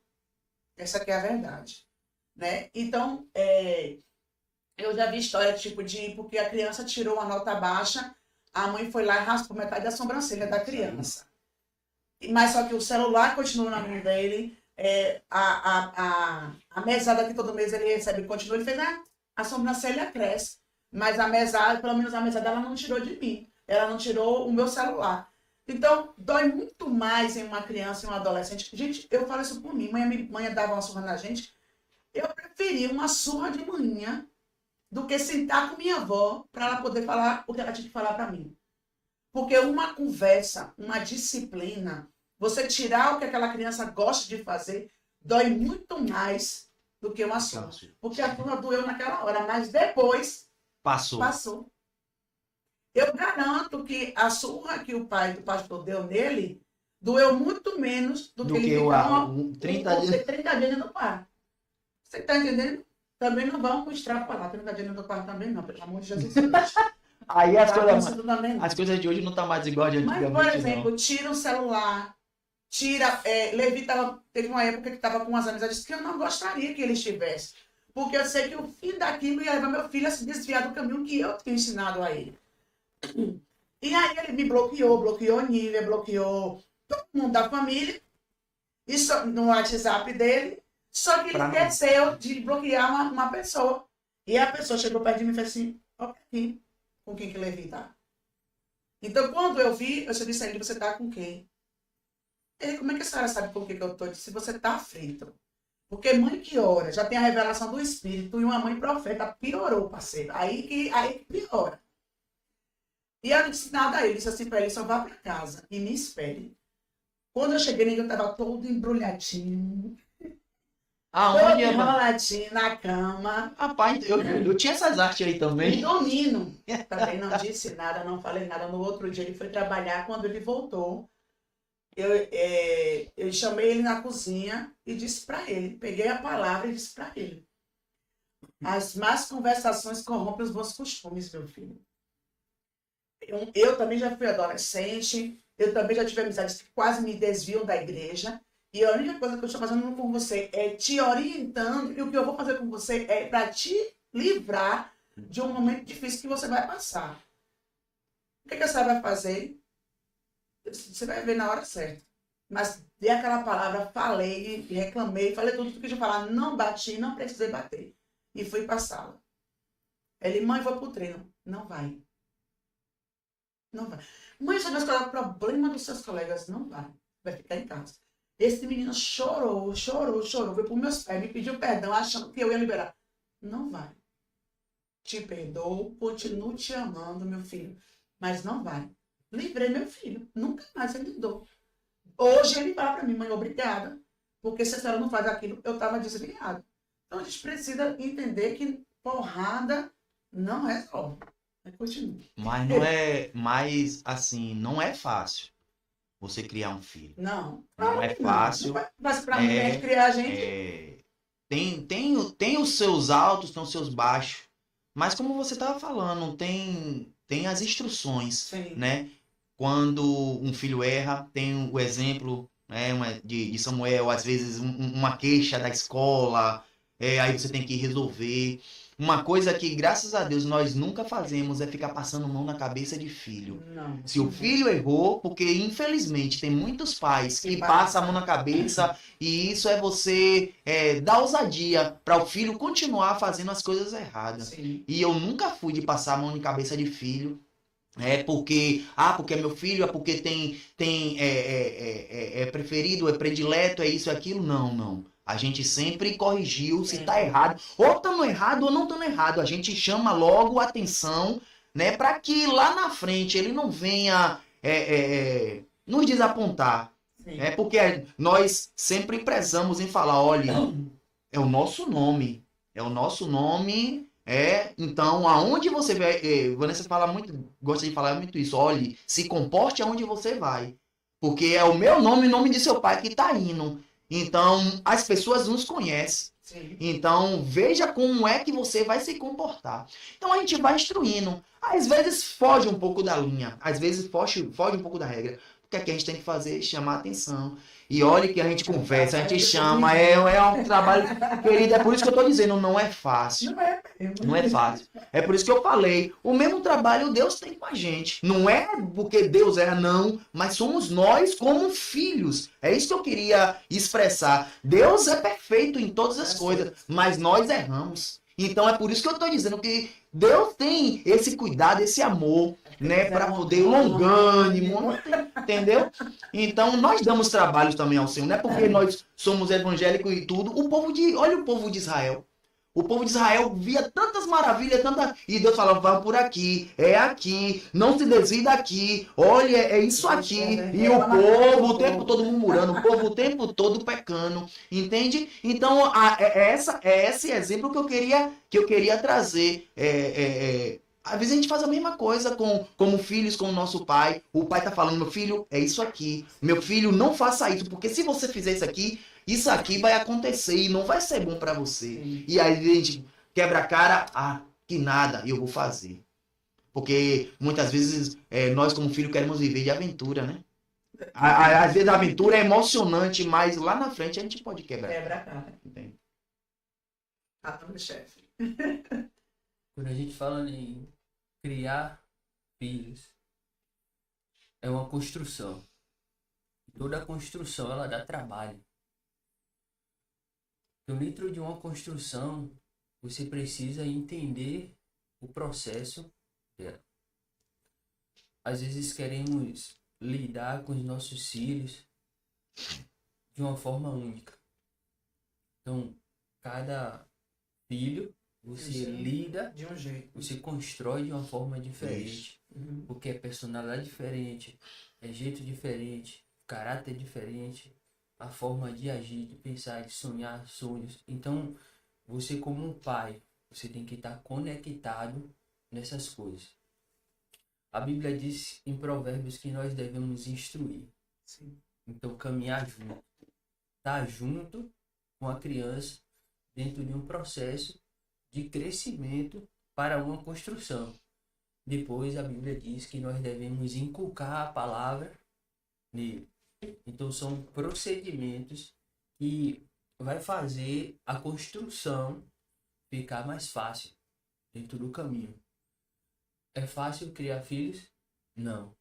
Essa que é a verdade. Né? Então, eu já vi história tipo de porque a criança tirou uma nota baixa, a mãe foi lá e raspou metade da sobrancelha da criança. Mas só que o celular continua na mão dele, a mesada que todo mês ele recebe continua, ele fez, a sobrancelha cresce. Mas a mesada, pelo menos a mesada, ela não tirou de mim. Ela não tirou o meu celular. Então, dói muito mais em uma criança e um adolescente. Gente, eu falo isso por mim. Mãe dava uma surra na gente. Eu preferia uma surra de manhã do que sentar com minha avó para ela poder falar o que ela tinha que falar para mim. Porque uma conversa, uma disciplina, você tirar o que aquela criança gosta de fazer, dói muito mais do que uma surra. Porque a surra doeu naquela hora, mas depois passou. Eu garanto que a surra que o pai do pastor deu nele doeu muito menos do que ele ficar 30 dias no quarto. Você está entendendo? Também não vamos extrapolar 30 dias no quarto também não, pelo amor de Jesus. Aí as coisas de hoje não estão mais igual de antigamente. Mas, por exemplo, tira o celular, Levi teve uma época que estava com umas amizades que eu não gostaria que ele estivesse. Porque eu sei que o fim daquilo ia levar meu filho a se desviar do caminho que eu tinha ensinado a ele. E aí ele me bloqueou Nívia, bloqueou todo mundo da família, isso no WhatsApp dele, só que ele esqueceu de bloquear uma pessoa. E a pessoa chegou perto de mim e fez assim, ok, com quem que Levi tá? Então quando eu vi, eu disse a ele, você tá com quem? Ele, como é que a senhora sabe com quem que eu tô? Eu disse, você tá aflito. Porque mãe que ora, já tem a revelação do Espírito, e uma mãe profeta piorou, parceiro. Aí que piora. E eu não disse nada a ele, disse assim para ele, só vá para casa e me espere. Quando eu cheguei, ele estava todo embrulhadinho. Todo enroladinho na cama. Rapaz, eu tinha essas artes aí também. E dormindo. Também não disse nada, não falei nada. No outro dia ele foi trabalhar, quando ele voltou, eu chamei ele na cozinha e disse para ele, peguei a palavra e disse para ele, as más conversações corrompem os bons costumes, meu filho. Eu também já fui adolescente, eu também já tive amizades que quase me desviam da igreja, e a única coisa que eu estou fazendo com você é te orientando, e o que eu vou fazer com você é para te livrar de um momento difícil que você vai passar. O que a senhora vai fazer? Você vai ver na hora certa. Mas dei aquela palavra, falei, reclamei, falei tudo que eu quis falar, não bati, não precisei bater. E fui para a sala. Ele, mãe, vou pro treino. Não vai. Não vai. Mãe, você vai escolher o problema dos seus colegas. Não vai. Vai ficar em casa. Esse menino chorou. Foi para os meus pés, me pediu perdão, achando que eu ia liberar. Não vai. Te perdoo, continuo te amando, meu filho. mas não vai. Livrei meu filho. Nunca mais ele dou. Hoje ele fala para mim, mãe, obrigada, porque se a senhora não faz aquilo, eu estava desviado. Então a gente precisa entender que porrada não resolve. Continua. Mas não é, mas assim, não é fácil você criar um filho. Não. Não é fácil. Mas para mulher criar a gente. Tem os seus altos, tem os seus baixos. Mas como você estava falando, tem as instruções, Sim. né? Quando um filho erra, tem o exemplo, né, de Samuel, às vezes uma queixa da escola, aí você tem que resolver. Uma coisa que, graças a Deus, nós nunca fazemos é ficar passando mão na cabeça de filho. Não. Se o filho errou, porque infelizmente tem muitos pais que passam a mão na cabeça e isso é você dar ousadia para o filho continuar fazendo as coisas erradas. Sim. E eu nunca fui de passar a mão na cabeça de filho. Porque é meu filho, é porque é preferido, é predileto, é isso, é aquilo. Não. A gente sempre corrigiu se tá errado. Ou estando errado ou não estando errado. A gente chama logo a atenção, né? Para que lá na frente ele não venha nos desapontar. Porque nós sempre prezamos em falar, olha, é o nosso nome. É o nosso nome. Então, aonde você vai. Vanessa fala muito, gosta de falar muito isso. Olhe, se comporte aonde você vai. Porque é o meu nome e o nome de seu pai que está indo. Então, as pessoas nos conhecem. Sim. Então, veja como é que você vai se comportar. Então, a gente vai instruindo. Às vezes foge um pouco da linha. Às vezes foge um pouco da regra. O que é que a gente tem que fazer? Chamar a atenção. E olha que a gente conversa, a gente chama. É um trabalho, querido. É por isso que eu estou dizendo, não é fácil. Não é fácil. É por isso que eu falei. O mesmo trabalho Deus tem com a gente. Não é porque Deus erra, não. Mas somos nós como filhos. É isso que eu queria expressar. Deus é perfeito em todas as coisas. Mas nós erramos. Então é por isso que eu estou dizendo que Deus tem esse cuidado, esse amor, né? Para poder longânimo. Entendeu? Então nós damos trabalho também ao Senhor. Não é porque nós somos evangélicos e tudo. Olha o povo de Israel. O povo de Israel via tantas maravilhas, e Deus falava, vamos por aqui, é aqui, não se desvie daqui, olha, é isso aqui. E o povo o tempo todo murmurando, o povo o tempo todo pecando, entende? Então, é esse exemplo que eu queria trazer. Às vezes a gente faz a mesma coisa como filhos com o nosso pai. O pai tá falando, meu filho, é isso aqui. Meu filho, não faça isso, porque se você fizer isso aqui vai acontecer e não vai ser bom para você. Sim. E aí a gente quebra a cara, que nada, eu vou fazer. Porque muitas vezes nós como filho queremos viver de aventura, né? Às vezes a aventura é emocionante, mas lá na frente a gente pode quebrar. Quebra a cara. Entende? Do chefe. Quando a gente fala em criar filhos, é uma construção. Toda construção, ela dá trabalho. Então, dentro de uma construção, você precisa entender o processo dela. Às vezes queremos lidar com os nossos filhos de uma forma única. Então, cada filho, você lida de um jeito. Você constrói de uma forma diferente. Porque é personalidade diferente, é jeito diferente, caráter diferente. A forma de agir, de pensar, de sonhar sonhos. Então, você como um pai, você tem que estar conectado nessas coisas. A Bíblia diz em Provérbios que nós devemos instruir. Sim. Então, caminhar junto. Estar junto com a criança dentro de um processo de crescimento para uma construção. Depois, a Bíblia diz que nós devemos inculcar a palavra nele. Então são procedimentos que vai fazer a construção ficar mais fácil dentro do caminho. É fácil criar filhos? Não.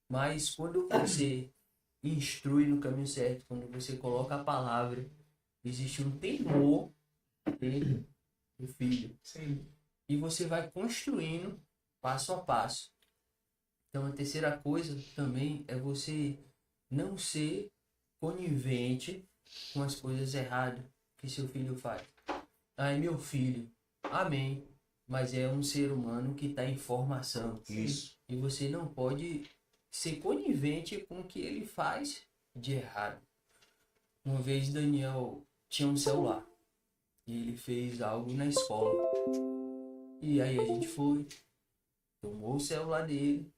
Mas quando você instrui no caminho certo, quando você coloca a palavra, existe um temor dentro do filho. Sim. E você vai construindo passo a passo. Então a terceira coisa também é você não ser conivente com as coisas erradas que seu filho faz. É meu filho. Amém. mas é um ser humano que está em formação. Isso. E você não pode ser conivente com o que ele faz de errado. Uma vez Daniel tinha um celular e ele fez algo na escola. E aí a gente foi, tomou o celular dele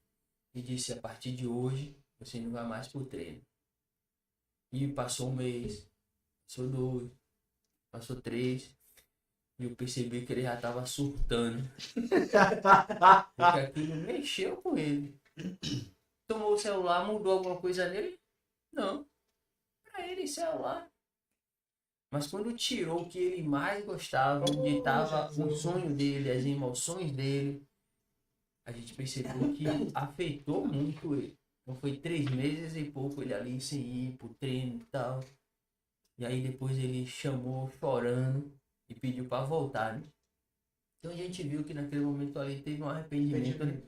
e disse: a partir de hoje você não vai mais pro treino. E passou um mês, passou 2, passou 3, e eu percebi que ele já tava surtando. Porque aquilo mexeu com ele. Tomou o celular, mudou alguma coisa nele? Não. Pra ele, celular. Mas quando tirou o que ele mais gostava, onde estava o sonho dele, as emoções dele, a gente percebeu que afetou muito ele. Então foi 3 meses e pouco ele ali sem ir pro treino e tal. E aí depois ele chamou chorando e pediu para voltar, né? Então a gente viu que naquele momento ali teve um arrependimento, né,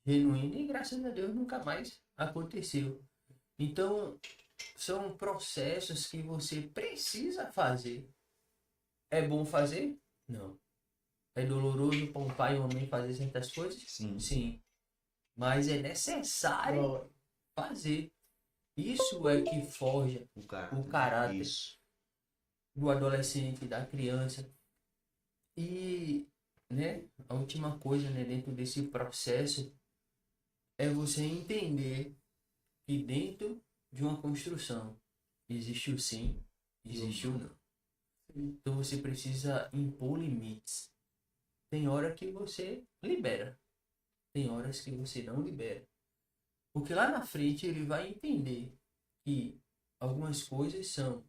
genuíno, e graças a Deus nunca mais aconteceu. Então são processos que você precisa fazer. É bom fazer? Não. É doloroso para um pai e uma mãe fazer certas coisas? Sim. Sim. Mas é necessário fazer. Isso é que forja o caráter Isso. do adolescente, da criança. E, né, a última coisa, né, dentro desse processo é você entender que dentro de uma construção existe o sim, existe o não. Então você precisa impor limites. Tem hora que você libera, tem horas que você não libera. Porque lá na frente ele vai entender que algumas coisas são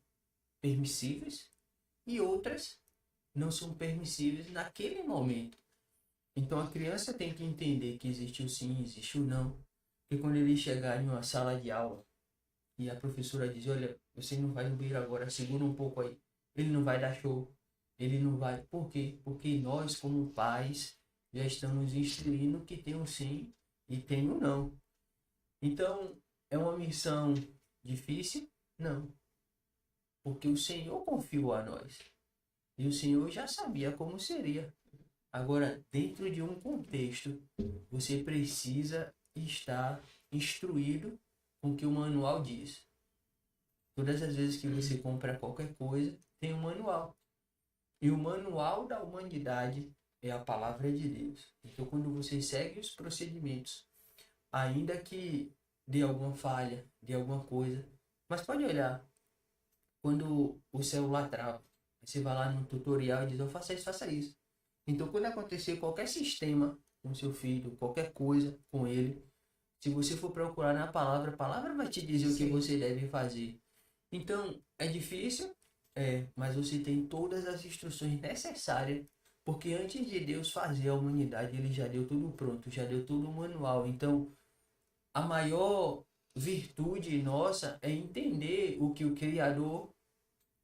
permissíveis e outras não são permissíveis naquele momento. Então a criança tem que entender que existe o sim, existe o não. E quando ele chegar em uma sala de aula e a professora diz: olha, você não vai no banheiro agora, segura um pouco aí. Ele não vai dar show. Ele não vai. Por quê? Porque nós, como pais, já estamos instruindo que tem um sim e tem um não. Então, é uma missão difícil? Não. Porque o Senhor confiou a nós. E o Senhor já sabia como seria. Agora, dentro de um contexto, você precisa estar instruído com o que o manual diz. Todas as vezes que você compra qualquer coisa, tem um manual. E o manual da humanidade é a palavra de Deus. Então, quando você segue os procedimentos, ainda que dê alguma falha, dê alguma coisa, mas pode olhar, quando o celular trava, você vai lá no tutorial e diz: eu faça isso, faça isso. Então, quando acontecer qualquer sistema com seu filho, qualquer coisa com ele, se você for procurar na palavra, a palavra vai te dizer o que você deve fazer. Então, é difícil, mas você tem todas as instruções necessárias, porque antes de Deus fazer a humanidade, ele já deu tudo pronto, já deu tudo o manual. Então, a maior virtude nossa é entender o que o Criador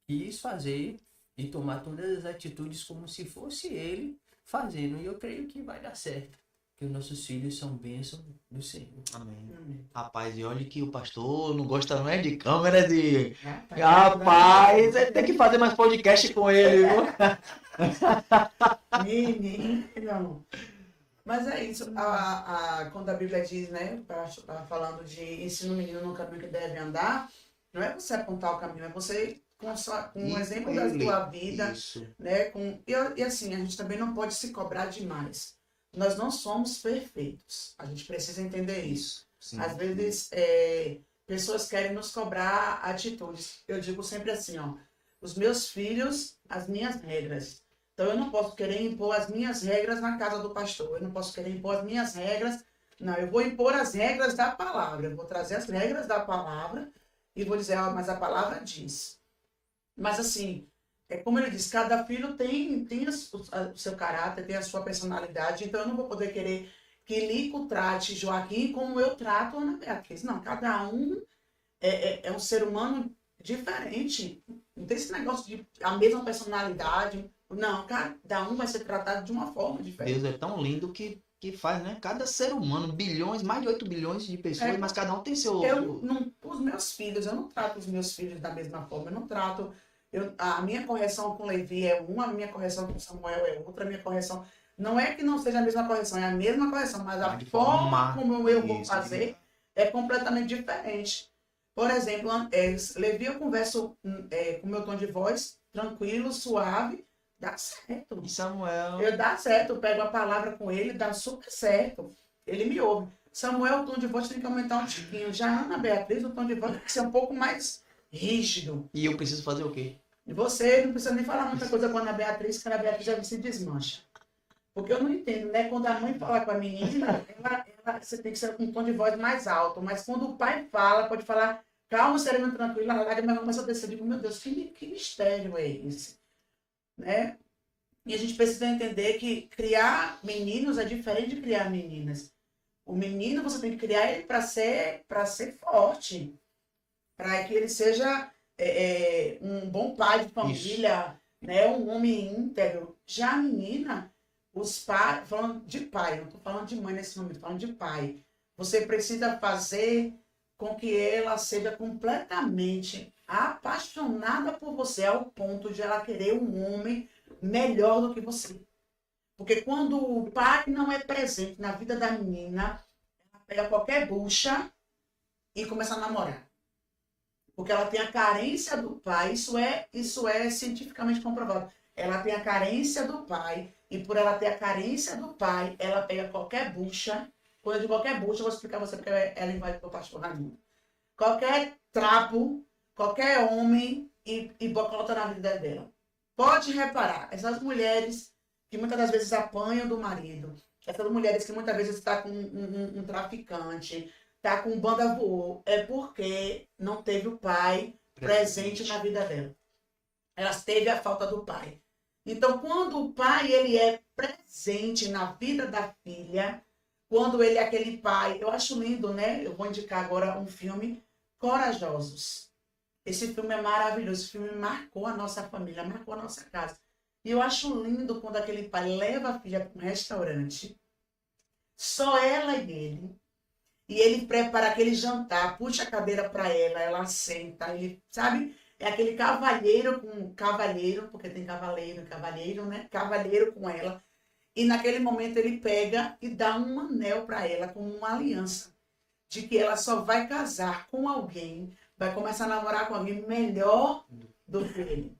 quis fazer e tomar todas as atitudes como se fosse ele fazendo. E eu creio que vai dar certo, que os nossos filhos são bênçãos do Senhor. Amém. Rapaz, e olha que o pastor não gosta não é de câmera de... Rapaz, Rapaz, você tem que fazer mais podcast com ele, viu? menino. Mas é isso. Quando a Bíblia diz, né, tá falando de ensina o menino no caminho que deve andar, não é você apontar o caminho, é você com um exemplo da sua vida, Isso. né? E assim, a gente também não pode se cobrar demais. Nós não somos perfeitos. A gente precisa entender isso. Sim. Às vezes, pessoas querem nos cobrar atitudes. Eu digo sempre assim, ó, os meus filhos, as minhas regras. Então, eu não posso querer impor as minhas regras na casa do pastor. Eu não posso querer impor as minhas regras. Não, eu vou impor as regras da palavra. Eu vou trazer as regras da palavra e vou dizer, ó, mas a palavra diz. Mas assim, como ele diz, cada filho tem o seu caráter, tem a sua personalidade. Então, eu não vou poder querer que Lico trate Joaquim como eu trato Ana Beatriz. Não, cada um é um ser humano diferente. Não tem esse negócio de a mesma personalidade. Não, cada um vai ser tratado de uma forma diferente. Deus é tão lindo que faz, né? Cada ser humano, bilhões, mais de 8 bilhões de pessoas, mas cada um tem seu... Os meus filhos, eu não trato os meus filhos da mesma forma. Eu não trato... a minha correção com Levi é uma, a minha correção com Samuel é outra, a minha correção... Não é que não seja a mesma correção, é a mesma correção, mas a De forma forma, como eu vou isso, fazer é completamente diferente. Por exemplo, Levi, eu converso com meu tom de voz tranquilo, suave, dá certo. E Samuel. Eu dá certo, eu pego a palavra com ele, dá super certo. Ele me ouve. Samuel, o tom de voz tem que aumentar um tiquinho. Já a Ana Beatriz, o tom de voz tem que ser um pouco mais rígido. E eu preciso fazer o quê? E você não precisa nem falar muita coisa com a Ana Beatriz, que a Ana Beatriz já se desmancha. Porque eu não entendo, né? Quando a mãe fala com a menina, você tem que ser com um tom de voz mais alto. Mas quando o pai fala, pode falar calmo, sereno, tranquilo, a lágrima começa a descer. Eu digo, meu Deus, que mistério é esse? Né? E a gente precisa entender que criar meninos é diferente de criar meninas. O menino, você tem que criar ele para ser forte, para que ele seja um bom pai de família, né? Um homem íntegro. Já a menina, os pais, falando de pai, não estou falando de mãe nesse momento, estou falando de pai. Você precisa fazer com que ela seja completamente apaixonada por você, ao ponto de ela querer um homem melhor do que você. Porque quando o pai não é presente na vida da menina, ela pega qualquer bucha e começa a namorar. Porque ela tem a carência do pai, isso é cientificamente comprovado. Ela tem a carência do pai, e por ela ter a carência do pai, ela pega qualquer bucha. Quando eu digo qualquer bucha, eu vou explicar a você porque ela vai para o pastor Raimundo. Qualquer trapo, qualquer homem e bota na vida dela. Pode reparar, essas mulheres que muitas das vezes apanham do marido, essas mulheres que muitas vezes estão com um traficante, está com banda voou, é porque não teve o pai presente na vida dela. Elas teve a falta do pai. Então, quando o pai ele é presente na vida da filha, quando ele é aquele pai, eu acho lindo, né? Eu vou indicar agora um filme, Corajosos. Esse filme é maravilhoso, esse filme marcou a nossa família, marcou a nossa casa. E eu acho lindo quando aquele pai leva a filha para um restaurante, só ela e ele prepara aquele jantar, puxa a cadeira para ela, ela senta, ele, sabe? É aquele cavalheiro com cavalheiro, porque tem cavaleiro e cavalheiro, né? Cavalheiro com ela. E naquele momento ele pega e dá um anel para ela como uma aliança, de que ela só vai casar com alguém, vai começar a namorar com alguém melhor do que ele.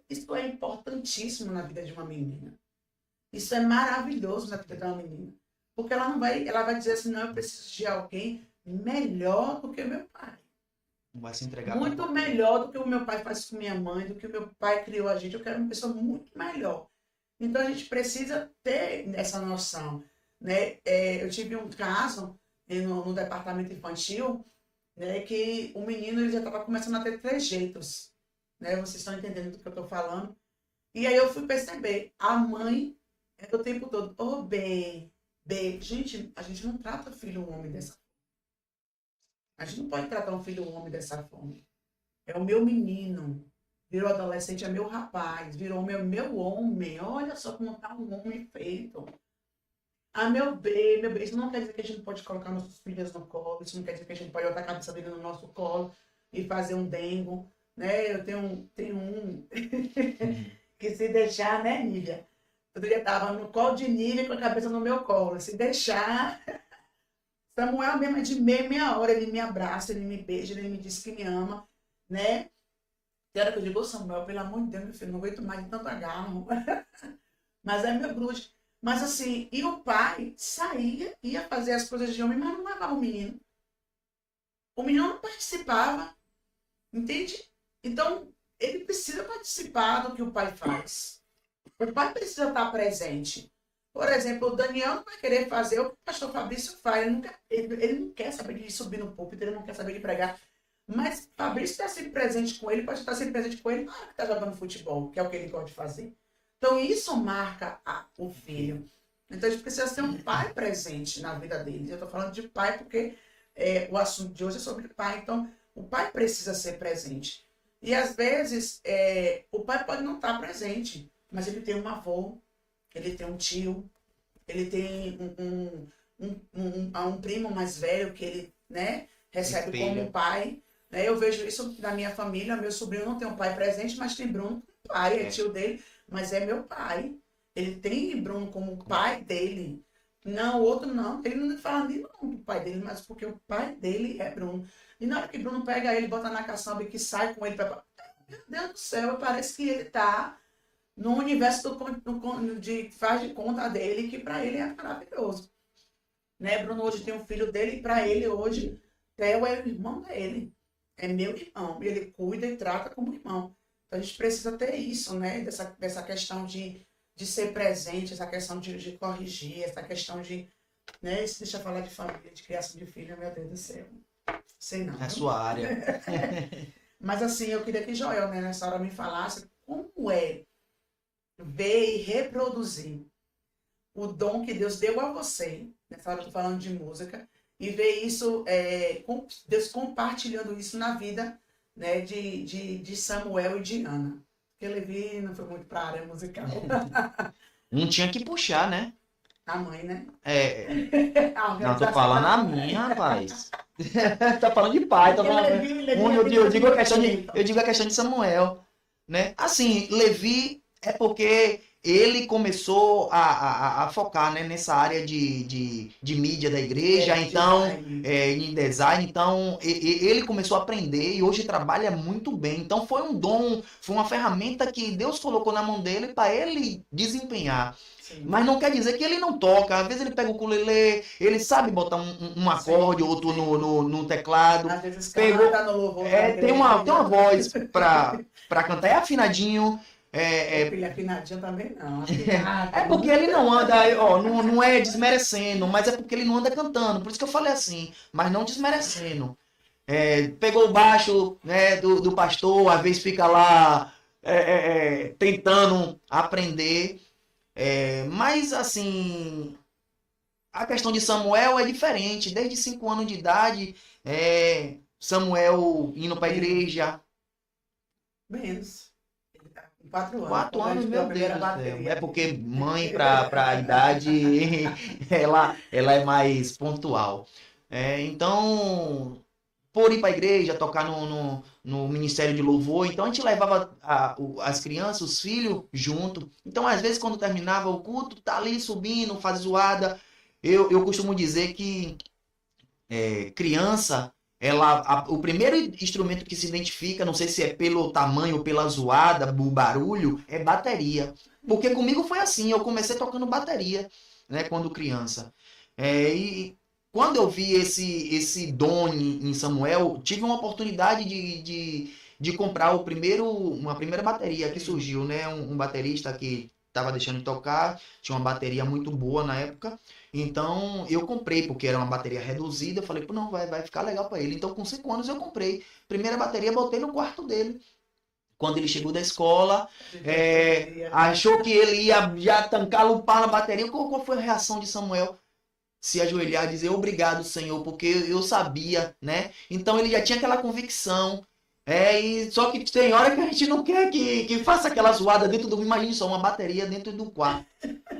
Isso é importantíssimo na vida de uma menina. Isso é maravilhoso na vida de uma menina. Porque ela vai dizer assim, não, eu preciso de alguém melhor do que o meu pai. Não vai se entregar. Muito melhor do que o meu pai faz com minha mãe, do que o meu pai criou a gente. Eu quero uma pessoa muito melhor. Então a gente precisa ter essa noção, né? Eu tive um caso no departamento infantil, né, que o menino ele já estava começando a ter trejeitos, né? Vocês estão entendendo do que eu estou falando? E aí eu fui perceber, a mãe é o tempo todo, ô B, gente, a gente não trata filho homem dessa forma. A gente não pode tratar um filho homem dessa forma. É o meu menino. Virou adolescente, é meu rapaz. Virou meu homem. Olha só como tá um homem feito. Ah, meu bem. Isso não quer dizer que a gente pode colocar nossos filhos no colo. Isso não quer dizer que a gente pode botar a cabeça dele no nosso colo e fazer um dengo. Né? Eu tenho um que se deixar, né, Nívia? Outro dia estava no colo de Nívia com a cabeça no meu colo. Se deixar... Samuel mesmo é de meia hora. Ele me abraça, ele me beija, ele me diz que me ama, né? Tem hora que eu digo, Samuel, pelo amor de Deus, meu filho, não aguento mais de tanto agarro. Mas é meu grude. Mas assim, e o pai saía, ia fazer as coisas de homem, mas não levava o menino. O menino não participava. Entende? Então, ele precisa participar do que o pai faz. O pai precisa estar presente. Por exemplo, o Daniel não vai querer fazer o que o pastor Fabrício faz. Ele não quer saber de subir no púlpito, ele não quer saber de pregar. Mas Fabrício está sempre presente com ele, pode estar sempre presente com ele na hora que está jogando futebol, que é o que ele gosta de fazer. Então, isso marca o filho. Então, a gente precisa ter um pai presente na vida dele. Eu estou falando de pai porque o assunto de hoje é sobre pai. Então, o pai precisa ser presente. E, às vezes, o pai pode não estar presente, mas ele tem um avô, ele tem um tio, ele tem um primo mais velho que ele, né, recebe como um pai. Eu vejo isso na minha família. Meu sobrinho não tem um pai presente, mas tem Bruno, pai, é tio dele, mas é meu pai. Ele tem Bruno como pai dele. Não, o outro não. Ele não fala nem não do pai dele, mas porque o pai dele é Bruno. E na hora que Bruno pega ele, bota na caçamba e que sai com ele pra... Meu Deus do céu, parece que ele tá no universo de faz de conta dele, que pra ele é maravilhoso. Né? Bruno hoje tem um filho dele e pra ele hoje, Theo é o irmão dele. É meu irmão. E ele cuida e trata como irmão. Então a gente precisa ter isso, né? Dessa questão de ser presente, essa questão de corrigir, essa questão de... Né? Isso deixa eu falar de família, de criação de filho, meu Deus do céu. Sei não. É a sua área. Mas assim, eu queria que Joel, né, nessa hora me falasse como é ver e reproduzir o dom que Deus deu a você, nessa hora eu tô falando de música, e ver isso, Deus compartilhando isso na vida, né, de Samuel e de Ana. Porque Levi não foi muito para a área musical. Um tinha que puxar, né? A mãe, né? Não, tô falando a minha, rapaz. Tá falando de pai, tá falando... Eu digo a questão de Samuel, né? Assim, Levi é porque ele começou a focar, né, nessa área de mídia da igreja, então, em design, então ele começou a aprender e hoje trabalha muito bem. Então foi um dom, foi uma ferramenta que Deus colocou na mão dele para ele desempenhar. Sim. Mas não quer dizer que ele não toca. Às vezes ele pega o ukulele, ele sabe botar um acorde, outro no teclado. Às vezes Pegou, canta no louvor. tem uma voz para cantar, é afinadinho. Filho afinadinho também não. É porque ele não anda, ó, não é desmerecendo, mas é porque ele não anda cantando. Por isso que eu falei assim, mas não desmerecendo. Pegou o baixo, né, do pastor, às vezes fica lá tentando aprender. Mas assim, a questão de Samuel é diferente. Desde 5 anos de idade, Samuel indo para a igreja. Menos. 4 anos. 4 anos, meu Deus do céu. bateria. É porque mãe, para a idade, ela é mais pontual. Então, por ir para a igreja, tocar no Ministério de Louvor, então a gente levava as crianças, os filhos, junto. Então, às vezes, quando terminava o culto, tá ali subindo, faz zoada. Eu costumo dizer que criança... o primeiro instrumento que se identifica, não sei se é pelo tamanho ou pela zoada, o barulho, é bateria. Porque comigo foi assim, eu comecei tocando bateria, né, quando criança. E quando eu vi esse dom em Samuel, tive uma oportunidade de comprar uma primeira bateria que surgiu, né, um baterista que estava deixando de tocar, tinha uma bateria muito boa na época. Então, eu comprei, porque era uma bateria reduzida. Eu falei, pô, não, vai ficar legal para ele. Então, com 5 anos, eu comprei. Primeira bateria, botei no quarto dele. Quando ele chegou da escola, achou que ele ia já tancar, lupar na bateria. Qual foi a reação de Samuel? Se ajoelhar e dizer, obrigado, Senhor, porque eu sabia, né? Então, ele já tinha aquela convicção. Só que tem hora que a gente não quer que faça aquela zoada dentro do... Imagine só, uma bateria dentro do quarto.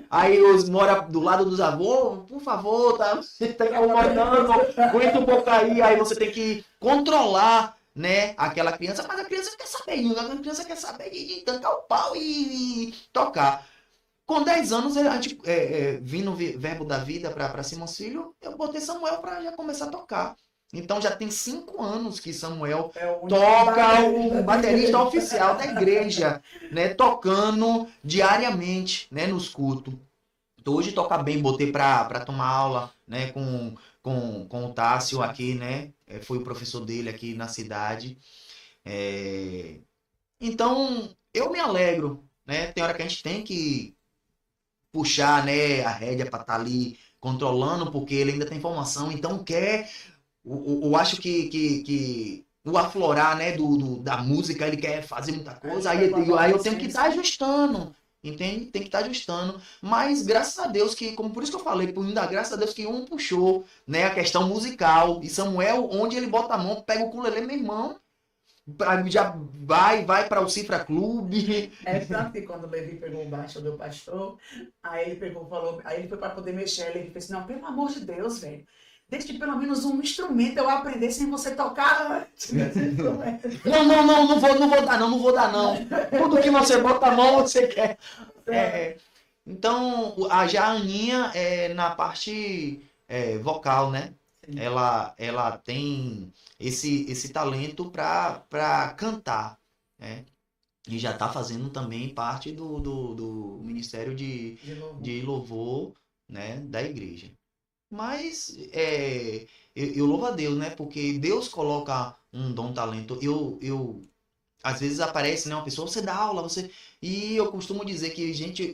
Aí os mora do lado dos avós, por favor, tá incomodando, aguenta um pouco aí você tem que controlar, né, aquela criança, mas a criança quer saber de tancar o pau e tocar. Com 10 anos, a gente vindo o Verbo da Vida para Simões Filho, eu botei Samuel para já começar a tocar. Então já tem 5 anos que Samuel toca o baterista oficial da igreja, né, tocando diariamente, né, nos cultos. Então, hoje toca bem, botei para tomar aula, né, com o Tássio aqui, né, foi o professor dele aqui na cidade. Então eu me alegro, né, tem hora que a gente tem que puxar, né, a rédea para estar ali controlando, porque ele ainda tem formação, então eu acho que o aflorar, né, da música, ele quer fazer muita coisa, aí eu tenho que estar ajustando, entende? Tem que estar ajustando, mas graças a Deus por isso que eu falei, graças a Deus que um puxou, né, a questão musical, e Samuel, onde ele bota a mão, pega o ukulele, meu irmão, já vai para o Cifra Clube. Tanto que quando o Levi pegou o baixo do pastor, aí ele falou, aí ele foi para poder mexer, ele disse, não, pelo amor de Deus, velho, desde que pelo menos um instrumento eu aprender sem você tocar antes. Não vou dar não. Tudo que você bota a mão, você quer. Então, já a Aninha é na parte vocal, né? Sim. Ela tem esse talento para cantar, né? E já está fazendo também parte do Ministério De novo. de Louvor, né, da igreja. Mas eu louvo a Deus, né? Porque Deus coloca um dom, talento. Às vezes aparece, né, uma pessoa, você dá aula, você. E eu costumo dizer que, gente,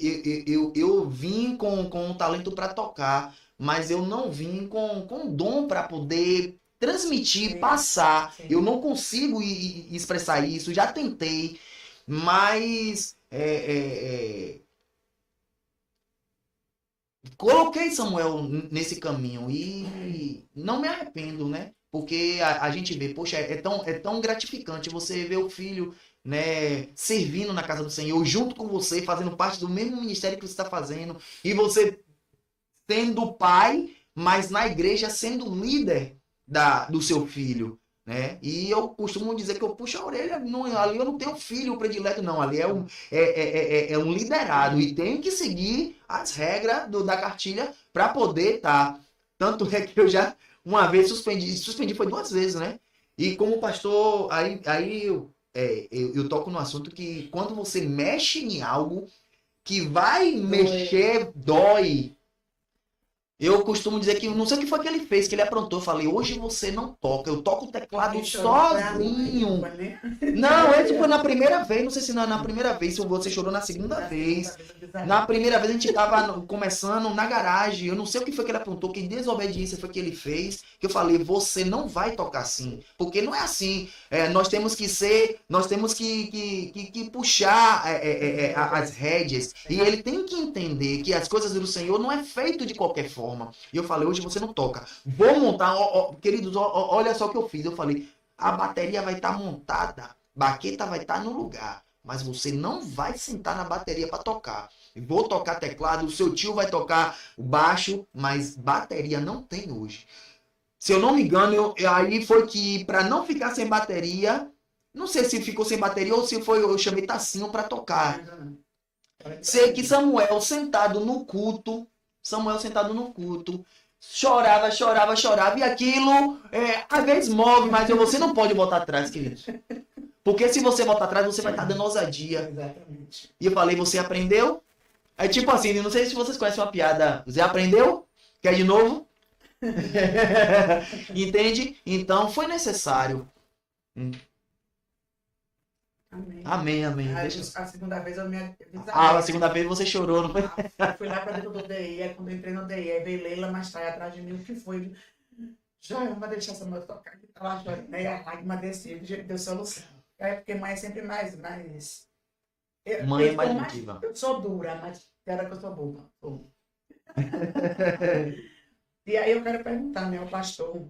eu vim com um talento para tocar, mas eu não vim com dom para poder transmitir, Sim, passar. sim. Eu não consigo expressar isso, já tentei, mas coloquei Samuel nesse caminho e não me arrependo, né? Porque a gente vê, poxa, é tão gratificante você ver o filho, né, servindo na casa do Senhor, junto com você, fazendo parte do mesmo ministério que você está fazendo, e você sendo pai, mas na igreja sendo líder do seu filho, né? E eu costumo dizer que eu puxo a orelha, ali eu não tenho filho predileto, não, ali é um liderado e tem que seguir as regras da cartilha para poder estar. Tanto é que eu já uma vez suspendi foi 2 vezes, né? E como pastor, aí eu toco no assunto que quando você mexe em algo que vai mexer, dói. Eu costumo dizer que não sei o que foi que ele fez, que ele aprontou. Eu falei, hoje você não toca, eu toco o teclado Quem chorou foi a mãe, sozinho. foi nem- Não, esse foi na primeira vez, não sei se na primeira vez, se você chorou na segunda vez. Na primeira vez a gente tava começando na garagem, eu não sei o que foi que ele apontou, que desobediência foi que ele fez, que eu falei, você não vai tocar assim, porque não é assim, nós temos que puxar as rédeas, e ele tem que entender que as coisas do Senhor não é feito de qualquer forma. E eu falei, hoje você não toca, vou montar, queridos, olha só o que eu fiz, eu falei, a bateria vai estar montada, baqueta vai estar no lugar, mas você não vai sentar na bateria para tocar. Vou tocar teclado, o seu tio vai tocar baixo, mas bateria não tem hoje. Se eu não me engano, aí foi que, para não ficar sem bateria, não sei se ficou sem bateria ou se foi, eu chamei Tassinho para tocar. Sei que Samuel sentado no culto, chorava, e aquilo, às vezes move, mas você não pode voltar atrás, queridos. Porque se você voltar atrás, você vai estar dando ousadia. Exatamente. E eu falei, você aprendeu? É tipo assim, não sei se vocês conhecem uma piada. Você aprendeu? Quer de novo? Entende? Então foi necessário. Amém. Amém, amém. Aí, Deixa... a segunda vez eu me a segunda vez você chorou, não foi? Eu fui lá para dentro do DI, aí quando eu entrei no DI, aí veio Leila Mastai atrás de mim, o que foi? Já eu vou deixar essa mulher tocar, que tá lá chorando, aí a lágrima desceu, deu solução. É porque mãe é sempre mais. Mãe é mais emotiva. Eu sou dura, mas era que eu sou boba. E aí eu quero perguntar, né, ao pastor,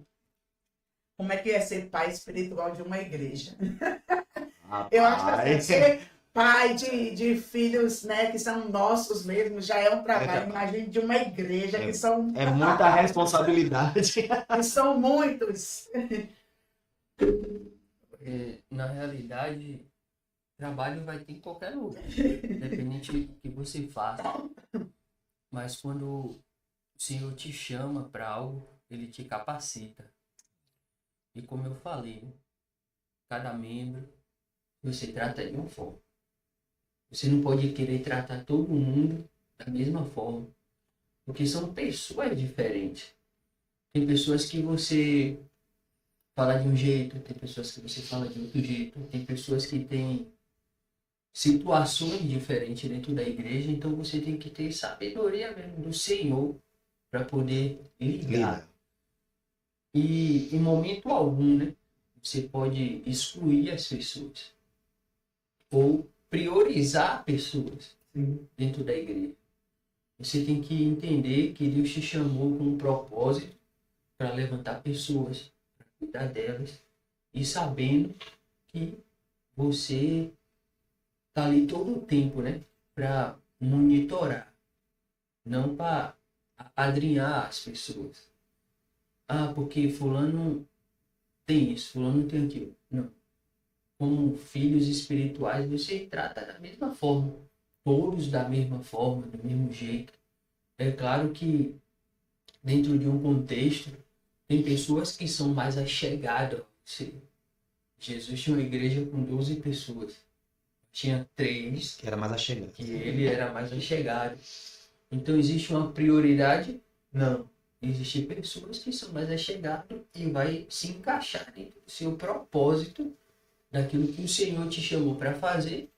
como é que é ser pai espiritual de uma igreja? Eu acho que assim, ser pai de filhos, né, que são nossos mesmo, já é um trabalho. Imagine de uma igreja que são... É muita responsabilidade. Que são muitos. Na realidade, trabalho vai ter em qualquer lugar, independente do que você faça. Mas quando o Senhor te chama para algo, Ele te capacita. E como eu falei, cada membro você trata de uma forma. Você não pode querer tratar todo mundo da mesma forma, porque são pessoas diferentes. Tem pessoas que você fala de um jeito, tem pessoas que você fala de outro jeito, tem pessoas que têm situações diferentes dentro da igreja, então você tem que ter sabedoria mesmo do Senhor para poder lidar. E em momento algum, né, você pode excluir as pessoas ou priorizar pessoas dentro da igreja. Você tem que entender que Deus te chamou com um propósito para levantar pessoas, para cuidar delas, e sabendo que você está ali todo o tempo, né, para monitorar, não para apadrinhar as pessoas. Ah, porque fulano tem isso, fulano tem aquilo. Não. Como filhos espirituais, você trata da mesma forma. todos da mesma forma, do mesmo jeito. É claro que dentro de um contexto tem pessoas que são mais achegadas a você. Jesus tinha uma igreja com 12 pessoas. Tinha 3 Que era mais achegado. que ele era mais achegado. Então existe uma prioridade? Não. Existem pessoas que são mais achegadas e vai se encaixar dentro do seu propósito, daquilo que o Senhor te chamou para fazer,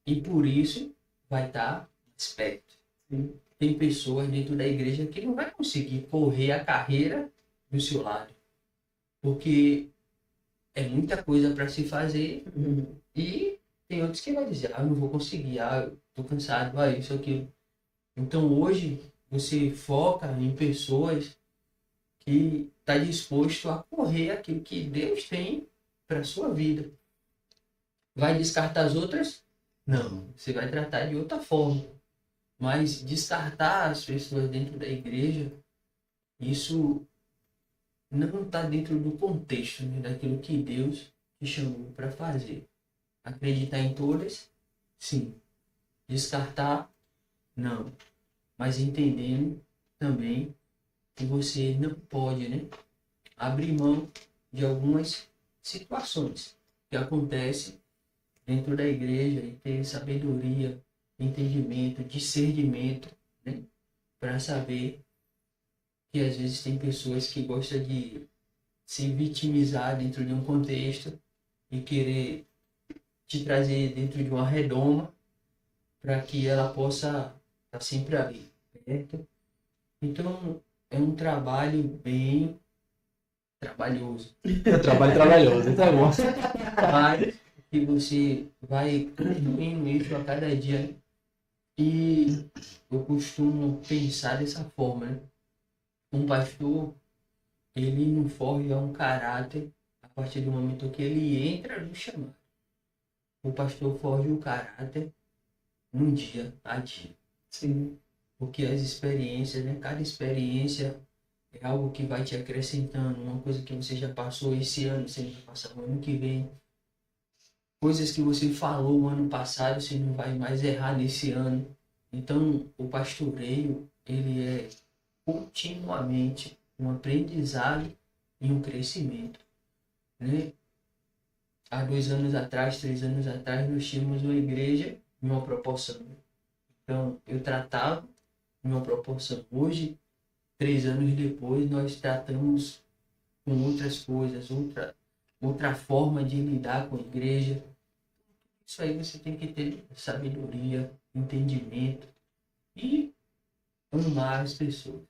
e por isso vai estar mais perto. Tem pessoas dentro da igreja que não vai conseguir correr a carreira do seu lado, porque é muita coisa para se fazer e tem outros que vai dizer, eu não vou conseguir, eu tô cansado, isso, aquilo. Então hoje você foca em pessoas que está disposto a correr aquilo que Deus tem para sua vida. Vai descartar as outras? Não. Você vai tratar de outra forma. Mas descartar as pessoas dentro da igreja, isso não está dentro do contexto, né, daquilo que Deus te chamou para fazer. Acreditar em todas? Sim. Descartar? Não. Mas entendendo também que você não pode, né, abrir mão de algumas situações que acontecem dentro da igreja e ter sabedoria, entendimento, discernimento, né, para saber que às vezes tem pessoas que gostam de se vitimizar dentro de um contexto e querer te trazer dentro de uma redoma para que ela possa estar sempre ali, perto. Então, é um trabalho bem trabalhoso. Trabalho trabalhoso, tá bom. Mas que você vai construindo isso a cada dia. E eu costumo pensar dessa forma, né? Um pastor, ele não forja um caráter a partir do momento que ele entra no chamado. O pastor forja o caráter num dia a dia. Sim. Porque as experiências, né? Cada experiência é algo que vai te acrescentando. Uma coisa que você já passou esse ano, você vai passar no ano que vem. Coisas que você falou o ano passado, você não vai mais errar nesse ano. Então, o pastoreio, ele é continuamente um aprendizado e um crescimento, né? Há 2 anos atrás, 3 anos atrás, nós tínhamos uma igreja em uma proporção. Então, eu tratava em uma proporção. Hoje, 3 anos depois, nós tratamos com outras coisas, outra forma de lidar com a igreja. Isso aí você tem que ter sabedoria, entendimento e amar as pessoas.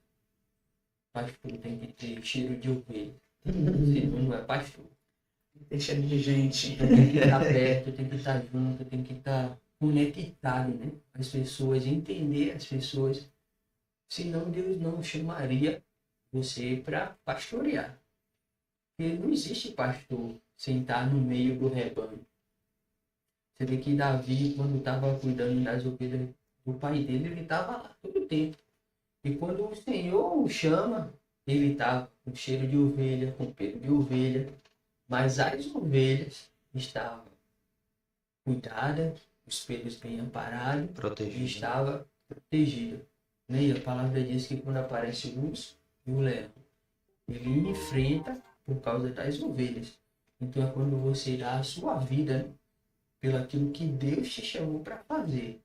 Pastor tem que ter cheiro de ovelha, senão não é pastor. Tem cheiro de gente. Tem que estar perto, tem que estar junto, tem que estar conectado, né? As pessoas, entender as pessoas. Senão Deus não chamaria você para pastorear. Porque não existe pastor sem estar no meio do rebanho. Você vê que Davi, quando estava cuidando das ovelhas do pai dele, ele estava lá todo o tempo. E quando o Senhor o chama, ele estava com cheiro de ovelha, com pelo de ovelha. Mas as ovelhas estavam cuidadas, os pelos bem amparados, Protegido. e estava protegida. E a palavra diz que quando aparece o urso e o leão, ele enfrenta por causa das ovelhas. Então é quando você dá a sua vida, né, pelo aquilo que Deus te chamou para fazer.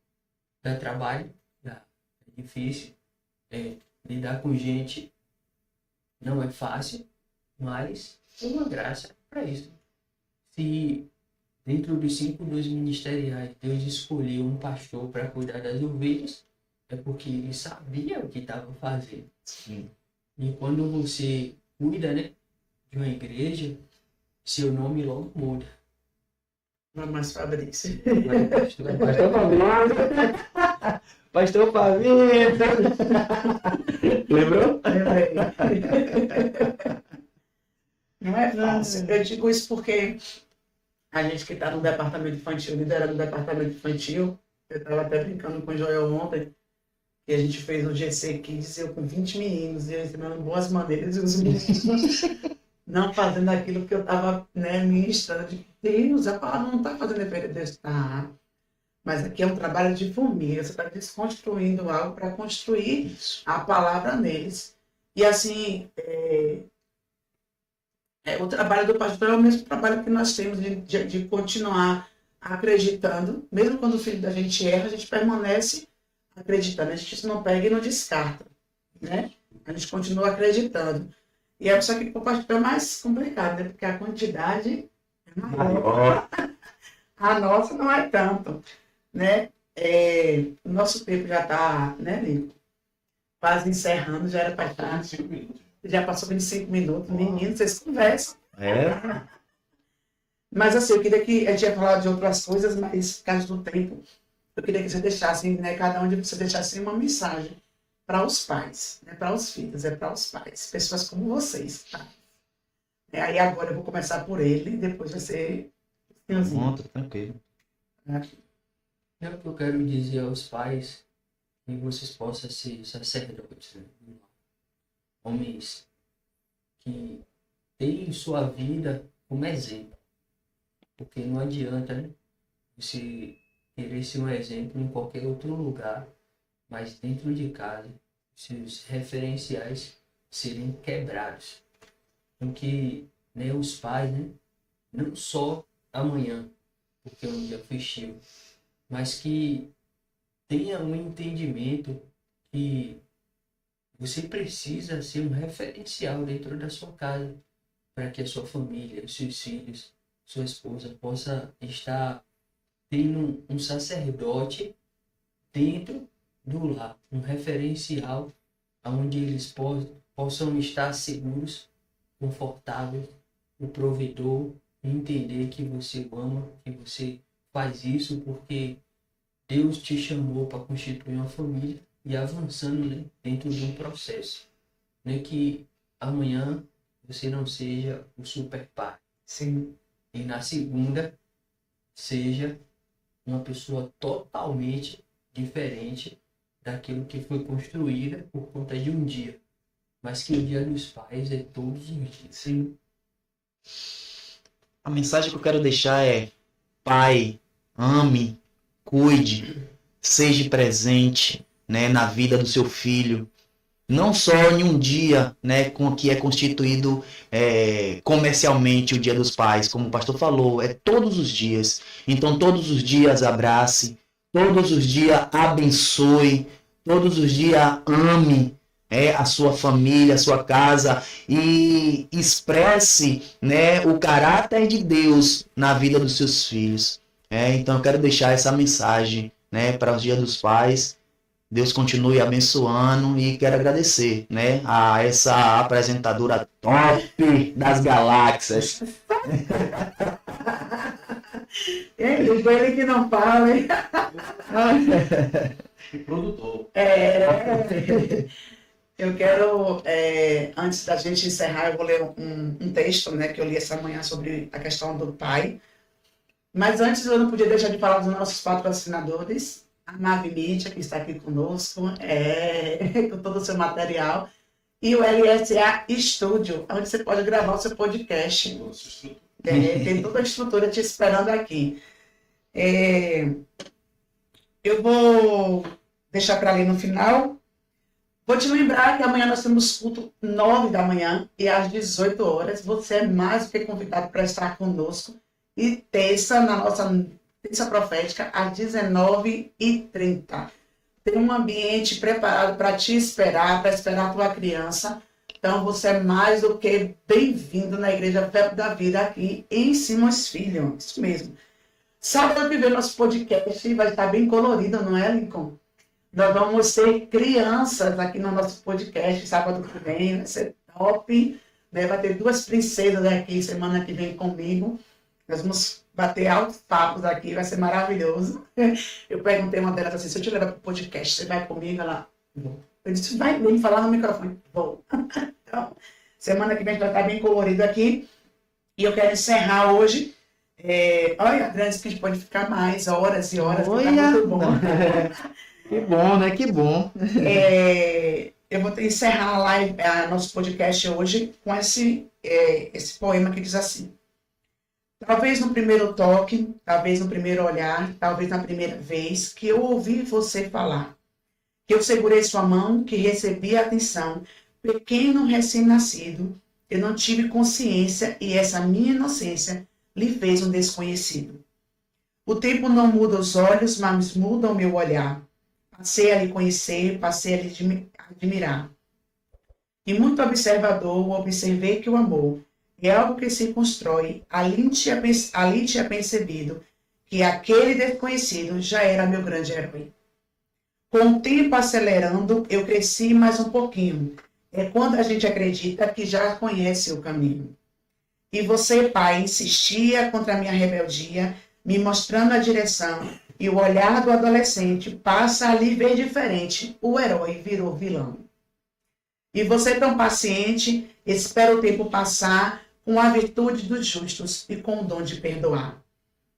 Dá trabalho? Dá. É difícil. Lidar com gente não é fácil, mas tem uma graça para isso. Se dentro dos 5 dons ministeriais Deus escolheu um pastor para cuidar das ovelhas, é porque ele sabia o que estava fazendo. Sim. E quando você cuida, né, de uma igreja, seu nome logo muda. Não é mais Fabrício. Agora, Pastor Fabrício. Pastor Fabrício. Lembrou? Não é fácil. Eu digo isso porque a gente que está no departamento infantil, liderando o departamento infantil, eu estava até brincando com o Joel ontem, que a gente fez o GC Kids, eu com 20 meninos, e eu ensinando boas maneiras, e os meninos não fazendo aquilo que eu estava, né, ministrando. De Deus, a palavra não está fazendo efeito. Deus, tá. Mas aqui é um trabalho de formiga, você está desconstruindo algo para construir a palavra neles. E assim, o trabalho do pastor é o mesmo trabalho que nós temos de continuar acreditando, mesmo quando o filho da gente erra, a gente permanece acreditando, a gente não pega e não descarta, né? A gente continua acreditando. E é só que para o pastor é mais complicado, né? Porque a quantidade é maior. A nossa não é tanto, né? O nosso tempo já está, né, Nico? Quase encerrando, já era para estar. 25 minutos. Já passou 25 minutos, menino, vocês conversam. É. Mas assim, eu queria que a gente ia falar de outras coisas, mas por causa do tempo, eu queria que você deixasse, né, cada um de vocês deixasse uma mensagem para os pais, né, para os filhos, para os pais, pessoas como vocês, tá? Aí agora eu vou começar por ele, depois vai ser Pronto, tranquilo. Eu quero dizer aos pais que vocês possam ser sacerdotes, né? Homens que têm sua vida como exemplo. Porque não adianta, né, você querer ser um exemplo em qualquer outro lugar, mas dentro de casa, seus referenciais serem quebrados. Então que, né, os pais, né, não só amanhã, porque é um dia festivo, mas que tenha um entendimento que você precisa ser um referencial dentro da sua casa, para que a sua família, os seus filhos, sua esposa possa estar tendo um sacerdote dentro do lar, um referencial onde eles possam estar seguros, confortáveis, o provedor, entender que você ama, que você faz isso porque Deus te chamou para constituir uma família e avançando, né, dentro de um processo, né, que amanhã você não seja o super pai. Sim. E na segunda, seja uma pessoa totalmente diferente daquilo que foi construída por conta de um dia. Mas que o dia dos pais é todos os dias. Sim. A mensagem que eu quero deixar é: pai, ame, cuide, seja presente, né, na vida do seu filho. Não só em um dia, né, com que é constituído comercialmente o Dia dos Pais, como o pastor falou, é todos os dias. Então, todos os dias abrace, todos os dias abençoe, todos os dias ame a sua família, a sua casa e expresse, né, o caráter de Deus na vida dos seus filhos. Então, eu quero deixar essa mensagem, né, para os Dias dos Pais. Deus continue abençoando e quero agradecer, né, a essa apresentadora top das galáxias. Ele que não fala, hein? E produtor. Eu quero, antes da gente encerrar, eu vou ler um texto, né, que eu li essa manhã sobre a questão do pai. Mas antes eu não podia deixar de falar dos nossos patrocinadores. A Nave Mídia, que está aqui conosco, com todo o seu material, e o LSA Studio, onde você pode gravar o seu podcast. Tem toda a estrutura te esperando aqui. Eu vou deixar para ler no final. Vou te lembrar que amanhã nós temos culto 9 da manhã e às 18 horas. Você é mais do que convidado para estar conosco. E terça, na nossa terça profética, às 19h30. Tem um ambiente preparado para te esperar, para esperar a tua criança. Então, você é mais do que bem-vindo na Igreja Verbo da Vida aqui em Simões Filho. Isso mesmo. Sábado que vem nosso podcast vai estar bem colorido, não é, Lincoln? Nós vamos ter crianças aqui no nosso podcast sábado que vem. Vai ser top. Né? Vai ter 2 princesas aqui semana que vem comigo. Nós vamos bater altos papos aqui, vai ser maravilhoso. Eu perguntei uma delas assim, se eu te levar para o podcast, você vai comigo? Ela, vou. Eu disse, vai me falar no microfone. Vou. Então, semana que vem vai estar bem colorido aqui. E eu quero encerrar hoje. Olha, Adriana, que a gente pode ficar mais horas e horas. Olha, tá muito bom. Que bom, né? Que bom. Eu vou encerrar a live, nosso podcast hoje com esse poema que diz assim. Talvez no primeiro toque, talvez no primeiro olhar, talvez na primeira vez que eu ouvi você falar, que eu segurei sua mão, que recebi a atenção, pequeno recém-nascido, eu não tive consciência e essa minha inocência lhe fez um desconhecido. O tempo não muda os olhos, mas muda o meu olhar. Passei a lhe conhecer, passei a lhe admirar. E muito observador, observei que o amor é algo que se constrói, ali tinha percebido que aquele desconhecido já era meu grande herói. Com o tempo acelerando, eu cresci mais um pouquinho. É quando a gente acredita que já conhece o caminho. E você, pai, insistia contra a minha rebeldia, me mostrando a direção, e o olhar do adolescente passa a lhe ver diferente, o herói virou vilão. E você, tão paciente, espera o tempo passar com a virtude dos justos e com o dom de perdoar.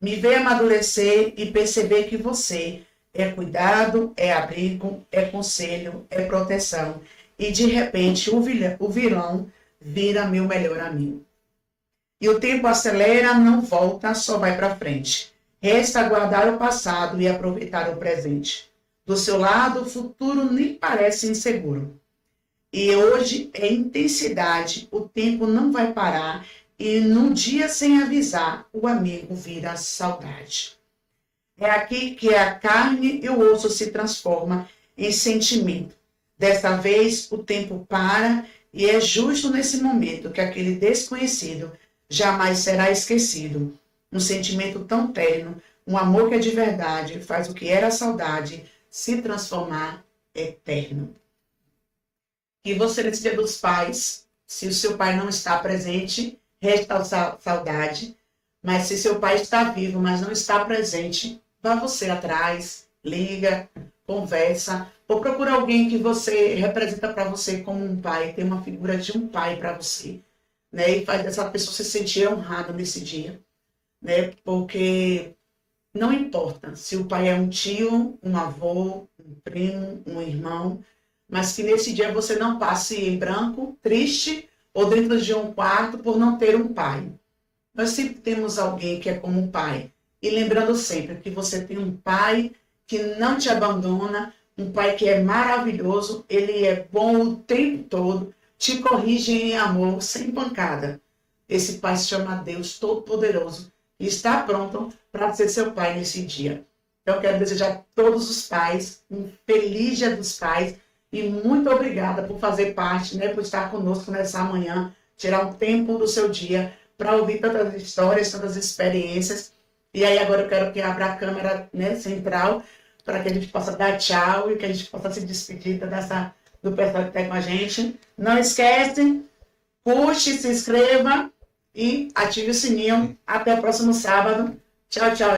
Me vê amadurecer e perceber que você é cuidado, é abrigo, é conselho, é proteção. E de repente o vilão vira meu melhor amigo. E o tempo acelera, não volta, só vai para frente. Resta guardar o passado e aproveitar o presente. Do seu lado, o futuro nem parece inseguro. E hoje é intensidade, o tempo não vai parar. E num dia sem avisar, o amigo vira saudade. É aqui que a carne e o osso se transformam em sentimento. Dessa vez, o tempo para e é justo nesse momento que aquele desconhecido jamais será esquecido. Um sentimento tão terno, um amor que é de verdade, faz o que era saudade se transformar eterno. E você, nesse Dia dos Pais, se o seu pai não está presente, resta a saudade. Mas se seu pai está vivo, mas não está presente, vá você atrás, liga, conversa, ou procura alguém que você representa para você como um pai, tem uma figura de um pai para você, né? E faz essa pessoa se sentir honrada nesse dia, né? Porque não importa se o pai é um tio, um avô, um primo, um irmão, mas que nesse dia você não passe em branco, triste, ou dentro de um quarto por não ter um pai. Nós sempre temos alguém que é como um pai. E lembrando sempre que você tem um pai que não te abandona, um pai que é maravilhoso, ele é bom o tempo todo, te corrige em amor, sem pancada. Esse pai se chama Deus Todo-Poderoso e está pronto para ser seu pai nesse dia. Eu quero desejar a todos os pais um feliz Dia dos Pais e muito obrigada por fazer parte, né, por estar conosco nessa manhã, tirar um tempo do seu dia para ouvir tantas histórias, tantas experiências. E aí agora eu quero que abra a câmera, né, central, para que a gente possa dar tchau e que a gente possa se despedir do pessoal que está com a gente. Não esquece, curte, se inscreva e ative o sininho. Até o próximo sábado. Tchau, tchau.